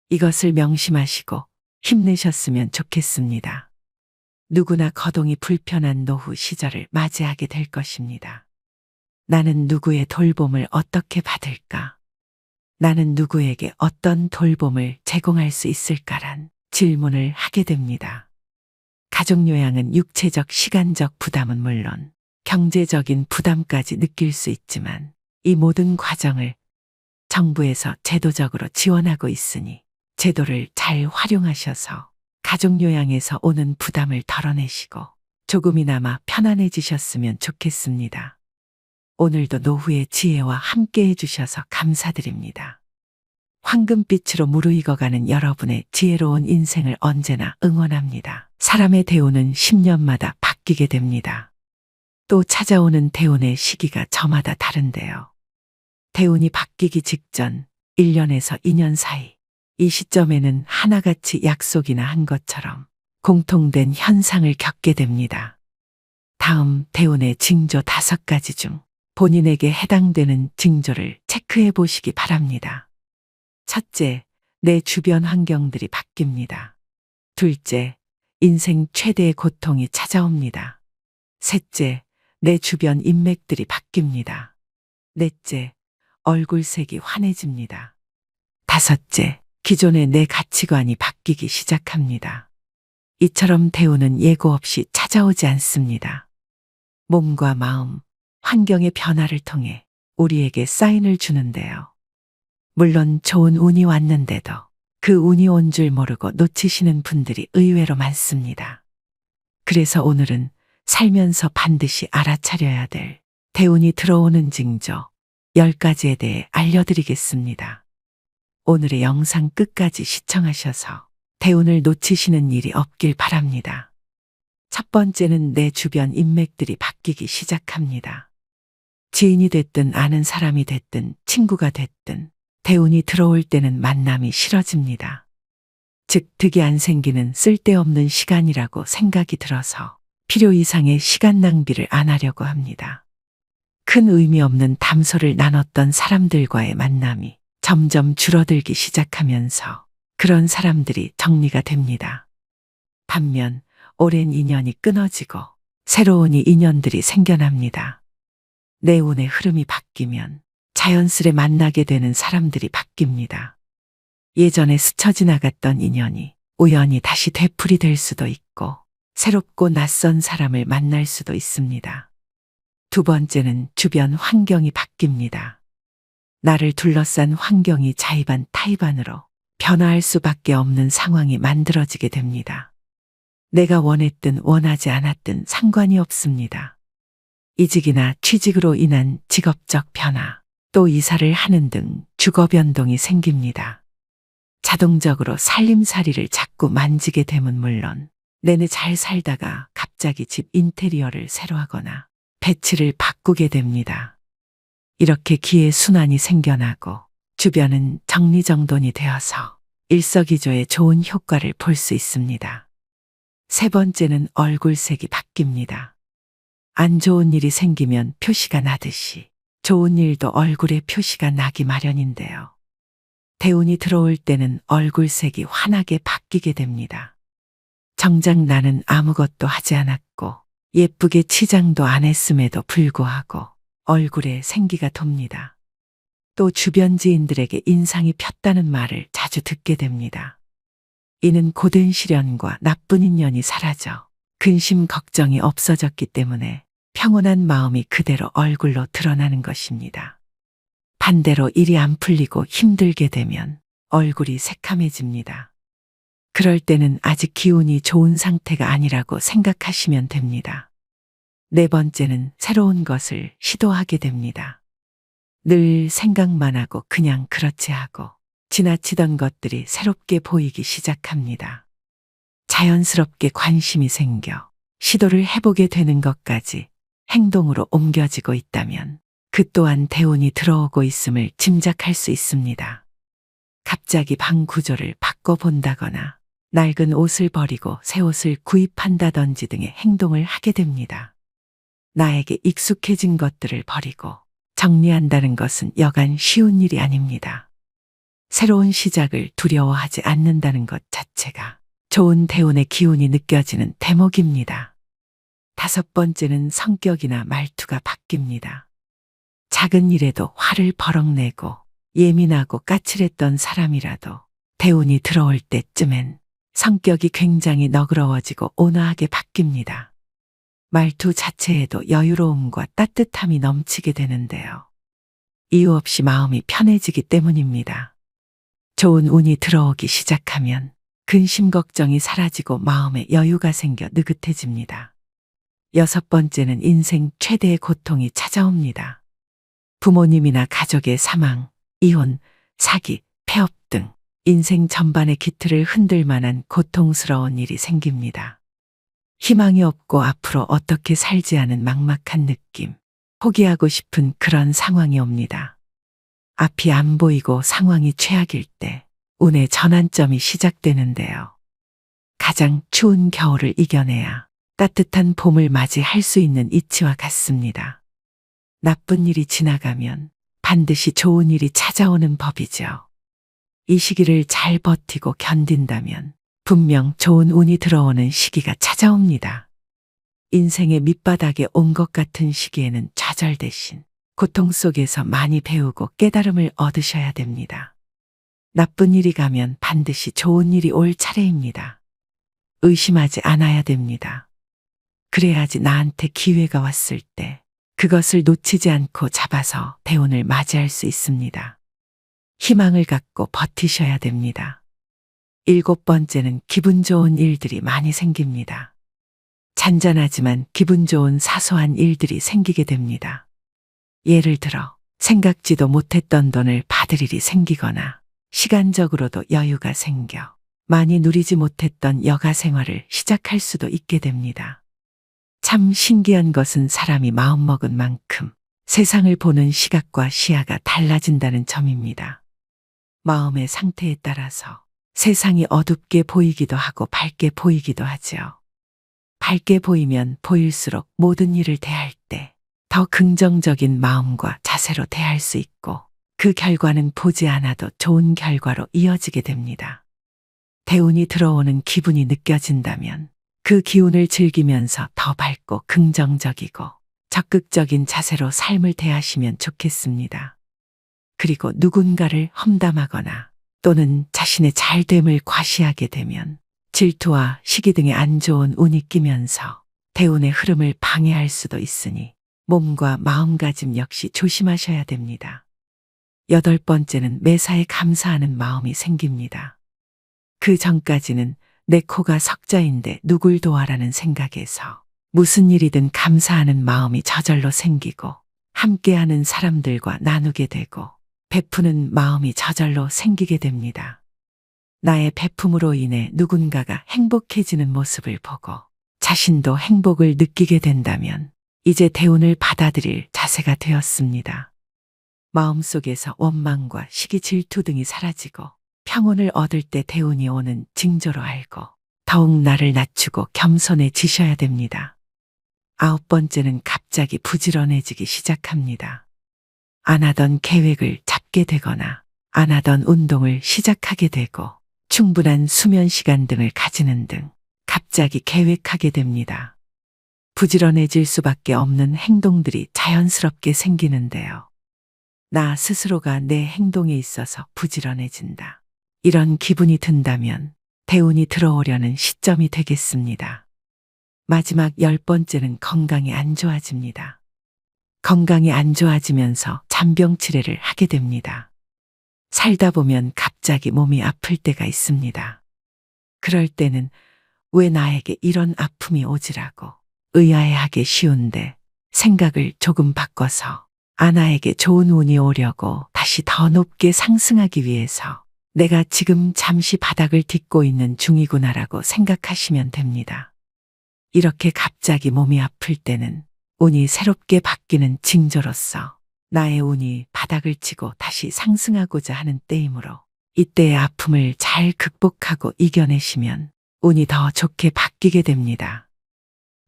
이것을 명심하시고 힘내셨으면 좋겠습니다. 누구나 거동이 불편한 노후 시절을 맞이하게 될 것입니다. 나는 누구의 돌봄을 어떻게 받을까? 나는 누구에게 어떤 돌봄을 제공할 수 있을까란 질문을 하게 됩니다. 가족 요양은 육체적, 시간적 부담은 물론 경제적인 부담까지 느낄 수 있지만 이 모든 과정을 정부에서 제도적으로 지원하고 있으니 제도를 잘 활용하셔서 가족 요양에서 오는 부담을 덜어내시고 조금이나마 편안해지셨으면 좋겠습니다. 오늘도 노후의 지혜와 함께 해주셔서 감사드립니다. 황금빛으로 무르익어가는 여러분의 지혜로운 인생을 언제나 응원합니다. 사람의 대운은 10년마다 바뀌게 됩니다. 또 찾아오는 대운의 시기가 저마다 다른데요. 대운이 바뀌기 직전 1년에서 2년 사이, 이 시점에는 하나같이 약속이나 한 것처럼 공통된 현상을 겪게 됩니다. 다음 대운의 징조 5가지 중 본인에게 해당되는 징조를 체크해 보시기 바랍니다. 첫째, 내 주변 환경들이 바뀝니다. 둘째, 인생 최대의 고통이 찾아옵니다. 셋째, 내 주변 인맥들이 바뀝니다. 넷째, 얼굴색이 환해집니다. 다섯째, 기존의 내 가치관이 바뀌기 시작합니다. 이처럼 대운은 예고 없이 찾아오지 않습니다. 몸과 마음, 환경의 변화를 통해 우리에게 사인을 주는데요. 물론 좋은 운이 왔는데도 그 운이 온 줄 모르고 놓치시는 분들이 의외로 많습니다. 그래서 오늘은 살면서 반드시 알아차려야 될 대운이 들어오는 징조 10가지에 대해 알려드리겠습니다. 오늘의 영상 끝까지 시청하셔서 대운을 놓치시는 일이 없길 바랍니다. 첫 번째는 내 주변 인맥들이 바뀌기 시작합니다. 지인이 됐든 아는 사람이 됐든 친구가 됐든 대운이 들어올 때는 만남이 싫어집니다. 즉 득이 안 생기는 쓸데없는 시간이라고 생각이 들어서 필요 이상의 시간 낭비를 안 하려고 합니다. 큰 의미 없는 담소를 나눴던 사람들과의 만남이 점점 줄어들기 시작하면서 그런 사람들이 정리가 됩니다. 반면 오랜 인연이 끊어지고 새로운 인연들이 생겨납니다. 내 운의 흐름이 바뀌면 자연스레 만나게 되는 사람들이 바뀝니다. 예전에 스쳐 지나갔던 인연이 우연히 다시 되풀이 될 수도 있고 새롭고 낯선 사람을 만날 수도 있습니다. 두 번째는 주변 환경이 바뀝니다. 나를 둘러싼 환경이 자의반 타의반으로 변화할 수밖에 없는 상황이 만들어지게 됩니다. 내가 원했든 원하지 않았든 상관이 없습니다. 이직이나 취직으로 인한 직업적 변화, 또 이사를 하는 등 주거 변동이 생깁니다. 자동적으로 살림살이를 자꾸 만지게 되면 물론 내내 잘 살다가 갑자기 집 인테리어를 새로 하거나 배치를 바꾸게 됩니다. 이렇게 기회 순환이 생겨나고 주변은 정리정돈이 되어서 일석이조의 좋은 효과를 볼 수 있습니다. 세 번째는 얼굴색이 바뀝니다. 안 좋은 일이 생기면 표시가 나듯이 좋은 일도 얼굴에 표시가 나기 마련인데요. 대운이 들어올 때는 얼굴색이 환하게 바뀌게 됩니다. 정작 나는 아무것도 하지 않았고 예쁘게 치장도 안 했음에도 불구하고 얼굴에 생기가 돕니다. 또 주변 지인들에게 인상이 폈다는 말을 자주 듣게 됩니다. 이는 고된 시련과 나쁜 인연이 사라져 근심 걱정이 없어졌기 때문에 평온한 마음이 그대로 얼굴로 드러나는 것입니다. 반대로 일이 안 풀리고 힘들게 되면 얼굴이 새카매집니다. 그럴 때는 아직 기운이 좋은 상태가 아니라고 생각하시면 됩니다. 네 번째는 새로운 것을 시도하게 됩니다. 늘 생각만 하고 그냥 그렇지 하고 지나치던 것들이 새롭게 보이기 시작합니다. 자연스럽게 관심이 생겨 시도를 해보게 되는 것까지 행동으로 옮겨지고 있다면 그 또한 대운이 들어오고 있음을 짐작할 수 있습니다. 갑자기 방 구조를 바꿔본다거나 낡은 옷을 버리고 새 옷을 구입한다든지 등의 행동을 하게 됩니다. 나에게 익숙해진 것들을 버리고 정리한다는 것은 여간 쉬운 일이 아닙니다. 새로운 시작을 두려워하지 않는다는 것 자체가 좋은 대운의 기운이 느껴지는 대목입니다. 다섯 번째는 성격이나 말투가 바뀝니다. 작은 일에도 화를 버럭 내고 예민하고 까칠했던 사람이라도 대운이 들어올 때쯤엔 성격이 굉장히 너그러워지고 온화하게 바뀝니다. 말투 자체에도 여유로움과 따뜻함이 넘치게 되는데요. 이유 없이 마음이 편해지기 때문입니다. 좋은 운이 들어오기 시작하면 근심 걱정이 사라지고 마음에 여유가 생겨 느긋해집니다. 여섯 번째는 인생 최대의 고통이 찾아옵니다. 부모님이나 가족의 사망, 이혼, 사기, 폐업 등 인생 전반의 기틀을 흔들 만한 고통스러운 일이 생깁니다. 희망이 없고 앞으로 어떻게 살지 하는 막막한 느낌, 포기하고 싶은 그런 상황이 옵니다. 앞이 안 보이고 상황이 최악일 때 운의 전환점이 시작되는데요. 가장 추운 겨울을 이겨내야 따뜻한 봄을 맞이할 수 있는 이치와 같습니다. 나쁜 일이 지나가면 반드시 좋은 일이 찾아오는 법이죠. 이 시기를 잘 버티고 견딘다면 분명 좋은 운이 들어오는 시기가 찾아옵니다. 인생의 밑바닥에 온 것 같은 시기에는 좌절 대신 고통 속에서 많이 배우고 깨달음을 얻으셔야 됩니다. 나쁜 일이 가면 반드시 좋은 일이 올 차례입니다. 의심하지 않아야 됩니다. 그래야지 나한테 기회가 왔을 때 그것을 놓치지 않고 잡아서 대운을 맞이할 수 있습니다. 희망을 갖고 버티셔야 됩니다. 7번째는 기분 좋은 일들이 많이 생깁니다. 잔잔하지만 기분 좋은 사소한 일들이 생기게 됩니다. 예를 들어 생각지도 못했던 돈을 받을 일이 생기거나 시간적으로도 여유가 생겨 많이 누리지 못했던 여가 생활을 시작할 수도 있게 됩니다. 참 신기한 것은 사람이 마음먹은 만큼 세상을 보는 시각과 시야가 달라진다는 점입니다. 마음의 상태에 따라서 세상이 어둡게 보이기도 하고 밝게 보이기도 하지요. 밝게 보이면 보일수록 모든 일을 대할 때 더 긍정적인 마음과 자세로 대할 수 있고 그 결과는 보지 않아도 좋은 결과로 이어지게 됩니다. 대운이 들어오는 기분이 느껴진다면 그 기운을 즐기면서 더 밝고 긍정적이고 적극적인 자세로 삶을 대하시면 좋겠습니다. 그리고 누군가를 험담하거나 또는 자신의 잘됨을 과시하게 되면 질투와 시기 등의 안 좋은 운이 끼면서 대운의 흐름을 방해할 수도 있으니 몸과 마음가짐 역시 조심하셔야 됩니다. 8번째는 매사에 감사하는 마음이 생깁니다. 그 전까지는 내 코가 석자인데 누굴 도와라는 생각에서 무슨 일이든 감사하는 마음이 저절로 생기고 함께하는 사람들과 나누게 되고 베푸는 마음이 저절로 생기게 됩니다. 나의 베품으로 인해 누군가가 행복해지는 모습을 보고 자신도 행복을 느끼게 된다면 이제 대운을 받아들일 자세가 되었습니다. 마음속에서 원망과 시기 질투 등이 사라지고 평온을 얻을 때 대운이 오는 징조로 알고 더욱 나를 낮추고 겸손해지셔야 됩니다. 9번째는 갑자기 부지런해지기 시작합니다. 안 하던 계획을 잡게 되거나 안 하던 운동을 시작하게 되고 충분한 수면 시간 등을 가지는 등 갑자기 계획하게 됩니다. 부지런해질 수밖에 없는 행동들이 자연스럽게 생기는데요. 나 스스로가 내 행동에 있어서 부지런해진다. 이런 기분이 든다면 대운이 들어오려는 시점이 되겠습니다. 마지막 10번째는 건강이 안 좋아집니다. 건강이 안 좋아지면서 잔병치레를 하게 됩니다. 살다 보면 갑자기 몸이 아플 때가 있습니다. 그럴 때는 왜 나에게 이런 아픔이 오지라고 의아해하기 쉬운데 생각을 조금 바꿔서 아나에게 좋은 운이 오려고 다시 더 높게 상승하기 위해서 내가 지금 잠시 바닥을 딛고 있는 중이구나라고 생각하시면 됩니다. 이렇게 갑자기 몸이 아플 때는 운이 새롭게 바뀌는 징조로서 나의 운이 바닥을 치고 다시 상승하고자 하는 때이므로 이때의 아픔을 잘 극복하고 이겨내시면 운이 더 좋게 바뀌게 됩니다.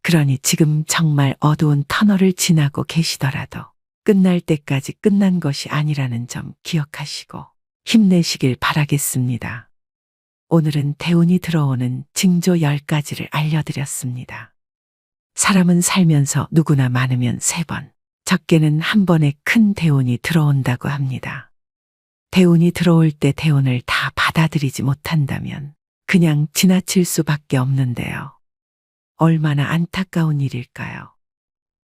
그러니 지금 정말 어두운 터널을 지나고 계시더라도 끝날 때까지 끝난 것이 아니라는 점 기억하시고 힘내시길 바라겠습니다. 오늘은 대운이 들어오는 징조 10가지를 알려드렸습니다. 사람은 살면서 누구나 많으면 3번, 적게는 한 번에 큰 대운이 들어온다고 합니다. 대운이 들어올 때 대운을 다 받아들이지 못한다면 그냥 지나칠 수밖에 없는데요. 얼마나 안타까운 일일까요?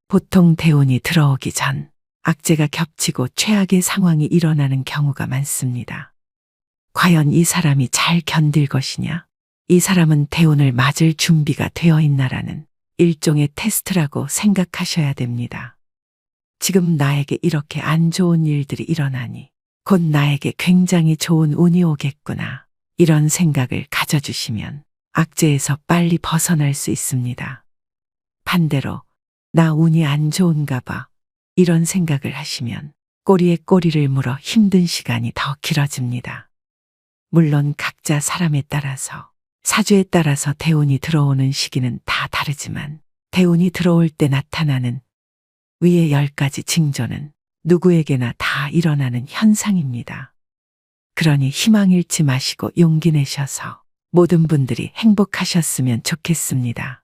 보통 대운이 들어오기 전 악재가 겹치고 최악의 상황이 일어나는 경우가 많습니다. 과연 이 사람이 잘 견딜 것이냐? 이 사람은 대운을 맞을 준비가 되어 있나라는 일종의 테스트라고 생각하셔야 됩니다. 지금 나에게 이렇게 안 좋은 일들이 일어나니 곧 나에게 굉장히 좋은 운이 오겠구나. 이런 생각을 가져주시면 악재에서 빨리 벗어날 수 있습니다. 반대로 나 운이 안 좋은가 봐. 이런 생각을 하시면 꼬리에 꼬리를 물어 힘든 시간이 더 길어집니다. 물론 각자 사람에 따라서 사주에 따라서 대운이 들어오는 시기는 다 다르지만 대운이 들어올 때 나타나는 위의 10가지 징조는 누구에게나 다 일어나는 현상입니다. 그러니 희망 잃지 마시고 용기 내셔서 모든 분들이 행복하셨으면 좋겠습니다.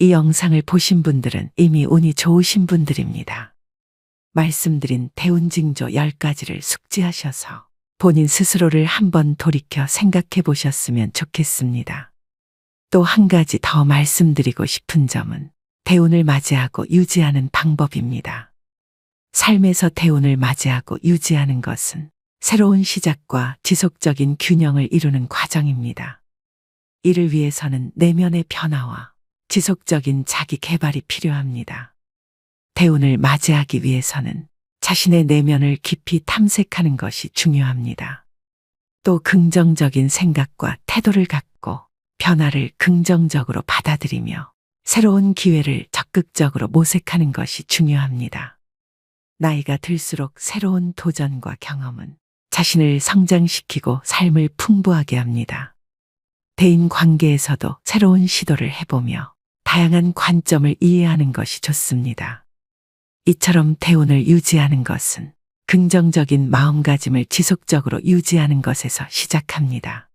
이 영상을 보신 분들은 이미 운이 좋으신 분들입니다. 말씀드린 대운 징조 10가지를 숙지하셔서 본인 스스로를 한번 돌이켜 생각해 보셨으면 좋겠습니다. 또 한 가지 더 말씀드리고 싶은 점은 대운을 맞이하고 유지하는 방법입니다. 삶에서 대운을 맞이하고 유지하는 것은 새로운 시작과 지속적인 균형을 이루는 과정입니다. 이를 위해서는 내면의 변화와 지속적인 자기 개발이 필요합니다. 대운을 맞이하기 위해서는 자신의 내면을 깊이 탐색하는 것이 중요합니다. 또 긍정적인 생각과 태도를 갖고 변화를 긍정적으로 받아들이며 새로운 기회를 적극적으로 모색하는 것이 중요합니다. 나이가 들수록 새로운 도전과 경험은 자신을 성장시키고 삶을 풍부하게 합니다. 대인 관계에서도 새로운 시도를 해보며 다양한 관점을 이해하는 것이 좋습니다. 이처럼 대운을 유지하는 것은 긍정적인 마음가짐을 지속적으로 유지하는 것에서 시작합니다.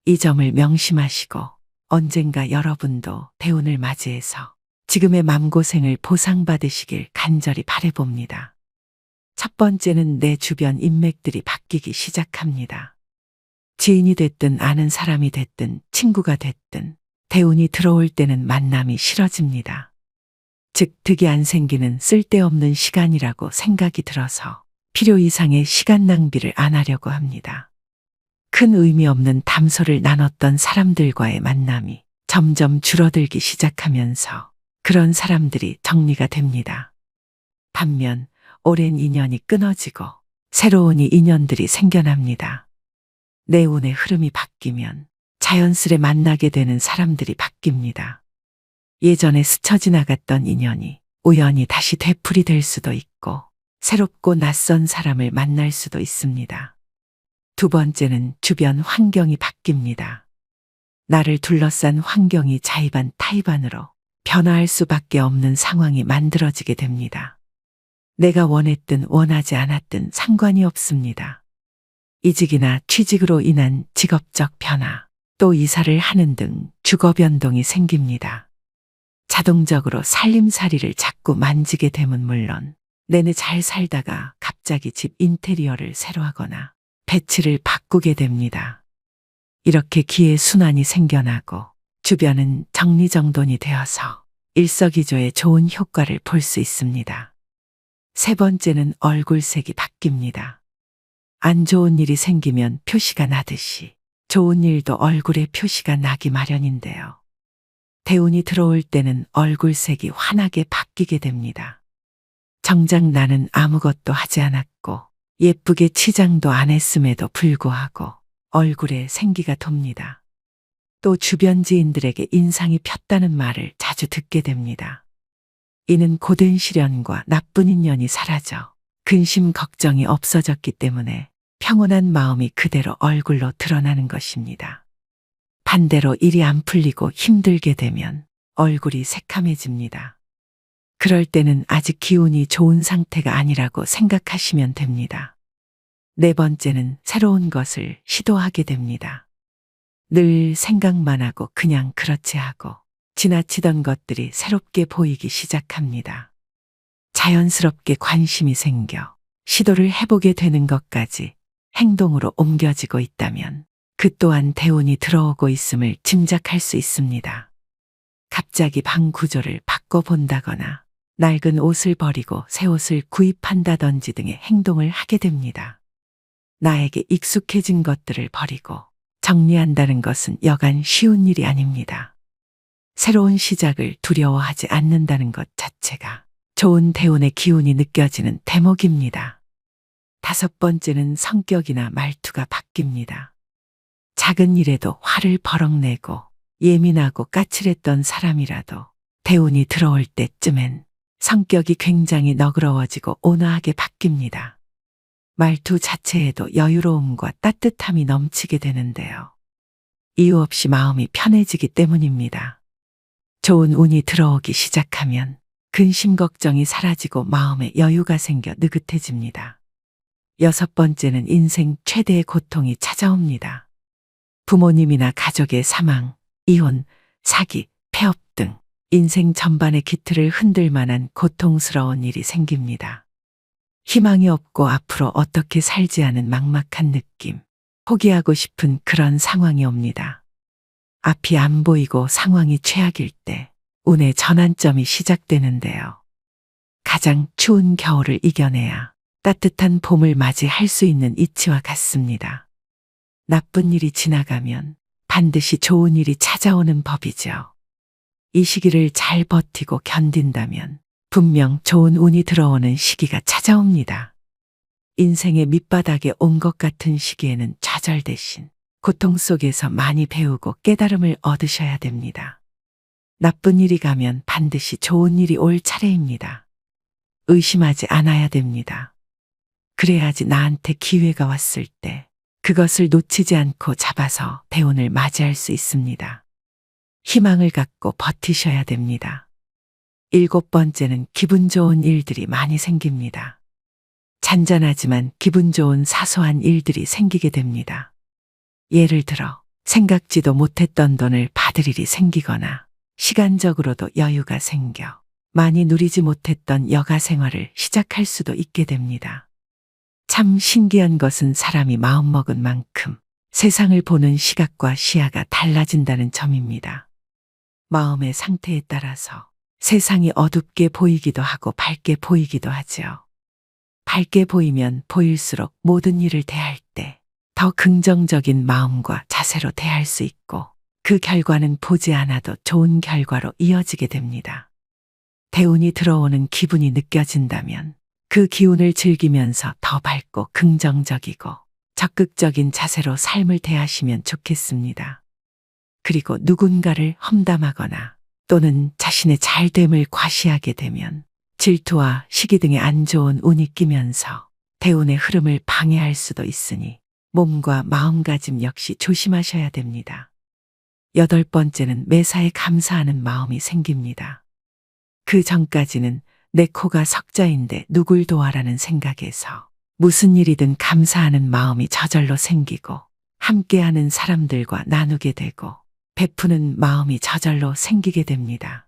이 점을 명심하시고 언젠가 여러분도 대운을 맞이해서 지금의 마음고생을 보상받으시길 간절히 바라봅니다. 첫 번째는 내 주변 인맥들이 바뀌기 시작합니다. 지인이 됐든 아는 사람이 됐든 친구가 됐든 대운이 들어올 때는 만남이 싫어집니다. 즉 득이 안 생기는 쓸데없는 시간이라고 생각이 들어서 필요 이상의 시간 낭비를 안 하려고 합니다. 큰 의미 없는 담소를 나눴던 사람들과의 만남이 점점 줄어들기 시작하면서 그런 사람들이 정리가 됩니다. 반면 오랜 인연이 끊어지고 새로운 인연들이 생겨납니다. 내 운의 흐름이 바뀌면 자연스레 만나게 되는 사람들이 바뀝니다. 예전에 스쳐 지나갔던 인연이 우연히 다시 되풀이 될 수도 있고 새롭고 낯선 사람을 만날 수도 있습니다. 두 번째는 주변 환경이 바뀝니다. 나를 둘러싼 환경이 자의반 타의반으로 변화할 수밖에 없는 상황이 만들어지게 됩니다. 내가 원했든 원하지 않았든 상관이 없습니다. 이직이나 취직으로 인한 직업적 변화, 또 이사를 하는 등 주거 변동이 생깁니다. 자동적으로 살림살이를 자꾸 만지게 되면 물론 내내 잘 살다가 갑자기 집 인테리어를 새로 하거나 배치를 바꾸게 됩니다. 이렇게 기회 순환이 생겨나고 주변은 정리정돈이 되어서 일석이조의 좋은 효과를 볼 수 있습니다. 세 번째는 얼굴색이 바뀝니다. 안 좋은 일이 생기면 표시가 나듯이 좋은 일도 얼굴에 표시가 나기 마련인데요. 대운이 들어올 때는 얼굴색이 환하게 바뀌게 됩니다. 정작 나는 아무것도 하지 않았고 예쁘게 치장도 안 했음에도 불구하고 얼굴에 생기가 돕니다. 또 주변 지인들에게 인상이 폈다는 말을 자주 듣게 됩니다. 이는 고된 시련과 나쁜 인연이 사라져 근심 걱정이 없어졌기 때문에 평온한 마음이 그대로 얼굴로 드러나는 것입니다. 반대로 일이 안 풀리고 힘들게 되면 얼굴이 새카매집니다. 그럴 때는 아직 기운이 좋은 상태가 아니라고 생각하시면 됩니다. 네 번째는 새로운 것을 시도하게 됩니다. 늘 생각만 하고 그냥 그렇지 하고 지나치던 것들이 새롭게 보이기 시작합니다. 자연스럽게 관심이 생겨 시도를 해보게 되는 것까지 행동으로 옮겨지고 있다면 그 또한 대운이 들어오고 있음을 짐작할 수 있습니다. 갑자기 방 구조를 바꿔본다거나 낡은 옷을 버리고 새 옷을 구입한다든지 등의 행동을 하게 됩니다. 나에게 익숙해진 것들을 버리고 정리한다는 것은 여간 쉬운 일이 아닙니다. 새로운 시작을 두려워하지 않는다는 것 자체가 좋은 대운의 기운이 느껴지는 대목입니다. 다섯 번째는 성격이나 말투가 바뀝니다. 작은 일에도 화를 버럭 내고 예민하고 까칠했던 사람이라도 대운이 들어올 때쯤엔 성격이 굉장히 너그러워지고 온화하게 바뀝니다. 말투 자체에도 여유로움과 따뜻함이 넘치게 되는데요. 이유 없이 마음이 편해지기 때문입니다. 좋은 운이 들어오기 시작하면 근심 걱정이 사라지고 마음에 여유가 생겨 느긋해집니다. 여섯 번째는 인생 최대의 고통이 찾아옵니다. 부모님이나 가족의 사망, 이혼, 사기, 폐업 등 인생 전반의 기틀을 흔들 만한 고통스러운 일이 생깁니다. 희망이 없고 앞으로 어떻게 살지 하는 막막한 느낌, 포기하고 싶은 그런 상황이 옵니다. 앞이 안 보이고 상황이 최악일 때 운의 전환점이 시작되는데요. 가장 추운 겨울을 이겨내야 따뜻한 봄을 맞이할 수 있는 이치와 같습니다. 나쁜 일이 지나가면 반드시 좋은 일이 찾아오는 법이죠. 이 시기를 잘 버티고 견딘다면 분명 좋은 운이 들어오는 시기가 찾아옵니다. 인생의 밑바닥에 온 것 같은 시기에는 좌절 대신 고통 속에서 많이 배우고 깨달음을 얻으셔야 됩니다. 나쁜 일이 가면 반드시 좋은 일이 올 차례입니다. 의심하지 않아야 됩니다. 그래야지 나한테 기회가 왔을 때 그것을 놓치지 않고 잡아서 대운을 맞이할 수 있습니다. 희망을 갖고 버티셔야 됩니다. 7번째는 기분 좋은 일들이 많이 생깁니다. 잔잔하지만 기분 좋은 사소한 일들이 생기게 됩니다. 예를 들어 생각지도 못했던 돈을 받을 일이 생기거나 시간적으로도 여유가 생겨 많이 누리지 못했던 여가 생활을 시작할 수도 있게 됩니다. 참 신기한 것은 사람이 마음먹은 만큼 세상을 보는 시각과 시야가 달라진다는 점입니다. 마음의 상태에 따라서 세상이 어둡게 보이기도 하고 밝게 보이기도 하지요. 밝게 보이면 보일수록 모든 일을 대할 때 더 긍정적인 마음과 자세로 대할 수 있고 그 결과는 보지 않아도 좋은 결과로 이어지게 됩니다. 대운이 들어오는 기분이 느껴진다면 그 기운을 즐기면서 더 밝고 긍정적이고 적극적인 자세로 삶을 대하시면 좋겠습니다. 그리고 누군가를 험담하거나 또는 자신의 잘됨을 과시하게 되면 질투와 시기 등의 안 좋은 운이 끼면서 대운의 흐름을 방해할 수도 있으니 몸과 마음가짐 역시 조심하셔야 됩니다. 8번째는 매사에 감사하는 마음이 생깁니다. 그 전까지는 내 코가 석자인데 누굴 도와라는 생각에서 무슨 일이든 감사하는 마음이 저절로 생기고 함께하는 사람들과 나누게 되고 베푸는 마음이 저절로 생기게 됩니다.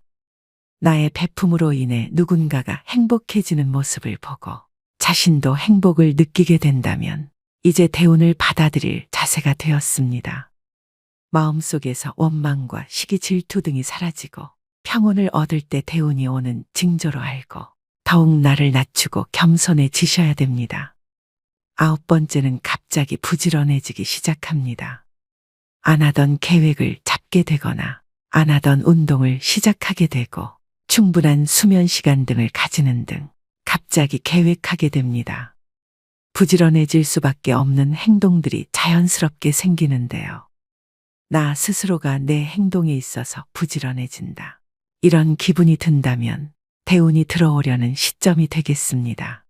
나의 베품으로 인해 누군가가 행복해지는 모습을 보고 자신도 행복을 느끼게 된다면 이제 대운을 받아들일 자세가 되었습니다. 마음속에서 원망과 시기 질투 등이 사라지고 평온을 얻을 때 대운이 오는 징조로 알고 더욱 나를 낮추고 겸손해지셔야 됩니다. 9번째는 갑자기 부지런해지기 시작합니다. 안 하던 계획을 잡게 되거나 안 하던 운동을 시작하게 되고 충분한 수면 시간 등을 가지는 등 갑자기 계획하게 됩니다. 부지런해질 수밖에 없는 행동들이 자연스럽게 생기는데요. 나 스스로가 내 행동에 있어서 부지런해진다. 이런 기분이 든다면 대운이 들어오려는 시점이 되겠습니다.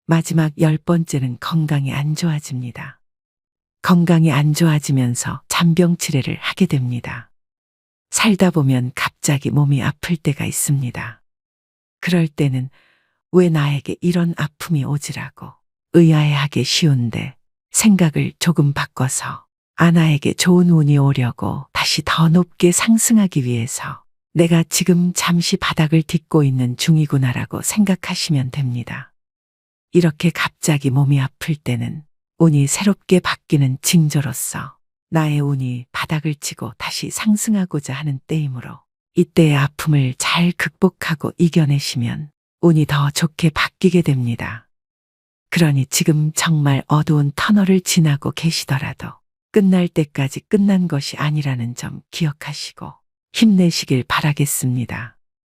마지막 10번째는 건강이 안 좋아집니다. 건강이 안 좋아지면서 잔병치레를 하게 됩니다. 살다 보면 갑자기 몸이 아플 때가 있습니다. 그럴 때는 왜 나에게 이런 아픔이 오지라고 의아해하기 쉬운데 생각을 조금 바꿔서 아나에게 좋은 운이 오려고 다시 더 높게 상승하기 위해서 내가 지금 잠시 바닥을 딛고 있는 중이구나라고 생각하시면 됩니다. 이렇게 갑자기 몸이 아플 때는 운이 새롭게 바뀌는 징조로서 나의 운이 바닥을 치고 다시 상승하고자 하는 때이므로 이때의 아픔을 잘 극복하고 이겨내시면 운이 더 좋게 바뀌게 됩니다. 그러니 지금 정말 어두운 터널을 지나고 계시더라도 끝날 때까지 끝난 것이 아니라는 점 기억하시고 힘내시길 바라겠습니다.